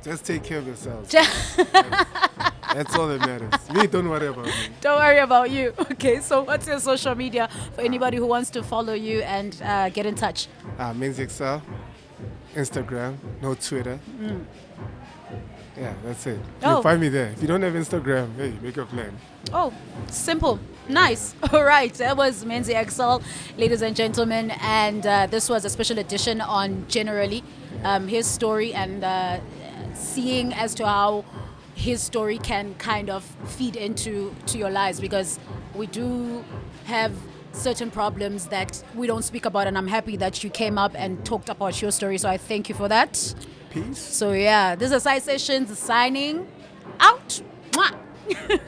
Just take care of yourselves. That's all that matters. Me, don't worry about me. Don't worry about you. Okay, so what's your social media for anybody who wants to follow you and get in touch? Menzi XL, Instagram, no Twitter. Yeah, that's it. Oh. You'll find me there. If you don't have Instagram, hey, make a plan. Oh, simple. Nice. All right. That was Menzi XL, ladies and gentlemen. And this was a special edition on generally his story and seeing as to how his story can kind of feed into your lives, because we do have certain problems that we don't speak about, and I'm happy that you came up and talked about your story, so I thank you for that. Peace. So yeah, this is Side Sessions signing out. Mwah.